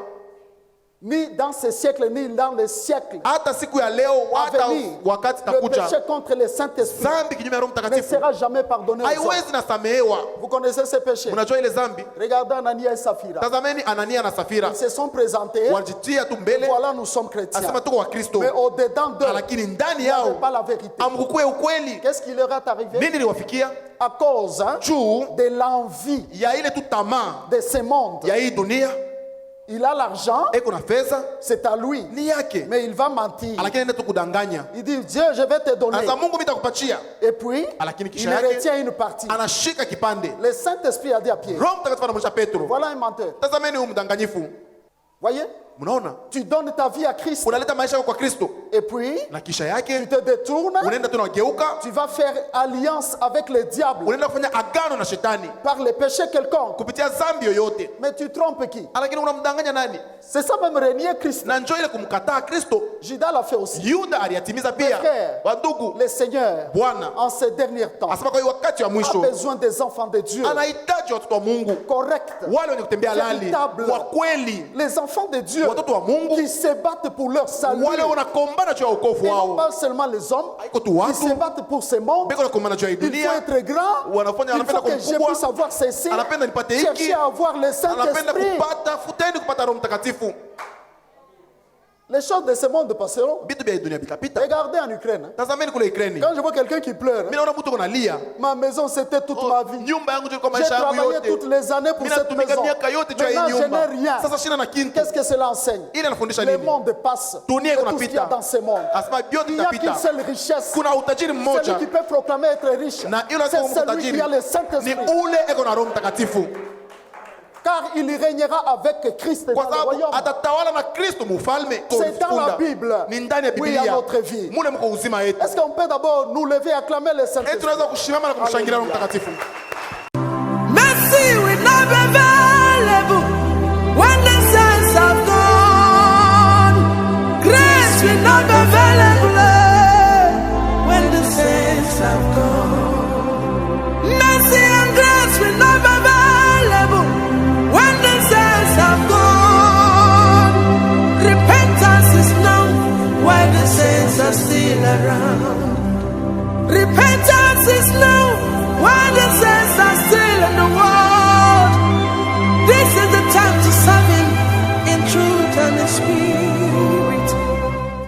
ni dans ce siècle ni dans les siècles hata siku ya leo, à hata venir. wakati Le takuja. péché contre le Saint-Esprit Zambi kinyume ya Roho ne Mtakatifu sera jamais pardonné aux hommes. haiwezi nasamehewa. Vous connaissez ces péchés? Mnajua ile zambi? Regardez Anania et Saphira. Tazameni Anania na Safira Ils se sont présentés. walijitia tu mbele, Voilà, nous sommes chrétiens. asema tuko wa Kristo, Mais au-dedans d'eux, lakini ndani il n'y avait yao pas la vérité. amkukue ukweli. Qu'est-ce qui leur est arrivé? Nini liwafikia? À cause Juu de l'envie ya ile tu tamaa de ce monde. ya hii dunia, Il a l'argent, eko na fedha c'est à lui. ni yake, Mais il va mentir. lakini anaenda tu kudanganya. Il dit, Dieu, je vais te donner. Sasa Mungu mimi nitakupatia, Et puis, lakini il kisha yake retient une partie. anashika kipande. Le Saint-Esprit a dit à Pierre, Roho Mtakatifu anamwonyesha Petro, voilà un menteur. tazameni huyu mdanganyifu. Voyez? Mnaona, Tu donnes ta vie à Christ. unaleta maisha yako kwa Kristo, Et puis, na kisha tu yake te détournes. unaenda tu unageuka, Tu vas faire alliance avec le diable unaenda kufanya agano na shetani par le péché quelconque. kupitia zambi yoyote, Mais tu trompes qui? lakini unamdanganya nani? C'est ça même renier Christ. Na njoo ile kumkataa Kristo. Judas l'a fait aussi. Yuda aliyatimiza pia. frères, Wandugu, Le Seigneur, Bwana en ces derniers temps, asema kwa hiyo wakati wa a mwisho besoin des enfants de Dieu anahitaji watoto wa Mungu, corrects, wale wenye kutembea lali, Véritable. wa kweli, les enfants de Dieu watoto wa Mungu, qui se battent pour leur salut. wale wanakombana juu ya wokovu Et non wao. pas seulement les hommes Haiko tu qui watu se battent pour ce monde. beko nakombana juu ya hii Il faut dunia, être grand. wanafanya Il anapenda faut que je kumkubwa, puisse avoir ceci. anapenda nipate hiki, Chercher à avoir le anapenda Saint-Esprit. kupata, futeni kupata Roho Mtakatifu. Les choses de ce monde passeront. Vitu vya hii dunia vitapita. Regardez en Ukraine. Tazameni kule Ukraine, Quand je vois quelqu'un qui pleure, mimi naona mtu konalia, ma maison c'était toute ma vie. nyumba yangu ilikuwa J'ai maisha yangu travaillé yote, toutes les années pour mimi cette natumika maison. miaka yote juu ya Maintenant, hii je nyumba. n'ai rien. Sasa shina na kintu Qu'est-ce que cela enseigne? ile anafundisha Le nini? monde passe. Dunia Et iko tout ce qu'il y a napita, dans ce monde. asema vyote Il n'y a qu'une vitapita. seule richesse. Kuna utajiri Celui mmoja, qui peut proclamer être riche, na ile c'est kama celui utajiri qui a le ni Saint-Esprit. ule eko na Roho Mtakatifu, Car il régnera avec Christ dans kwa le sababu royaume. atatawala na Kristo mfalme. C'est dans la Bible. Ni ndani ya Oui, Biblia, à notre vie. mule mko uzima yetu. Est-ce qu'on peut d'abord nous lever et acclamer le Eh, Saint-Esprit? tunaweza kushimama na kumshangilia Roho Mtakatifu. Merci, we never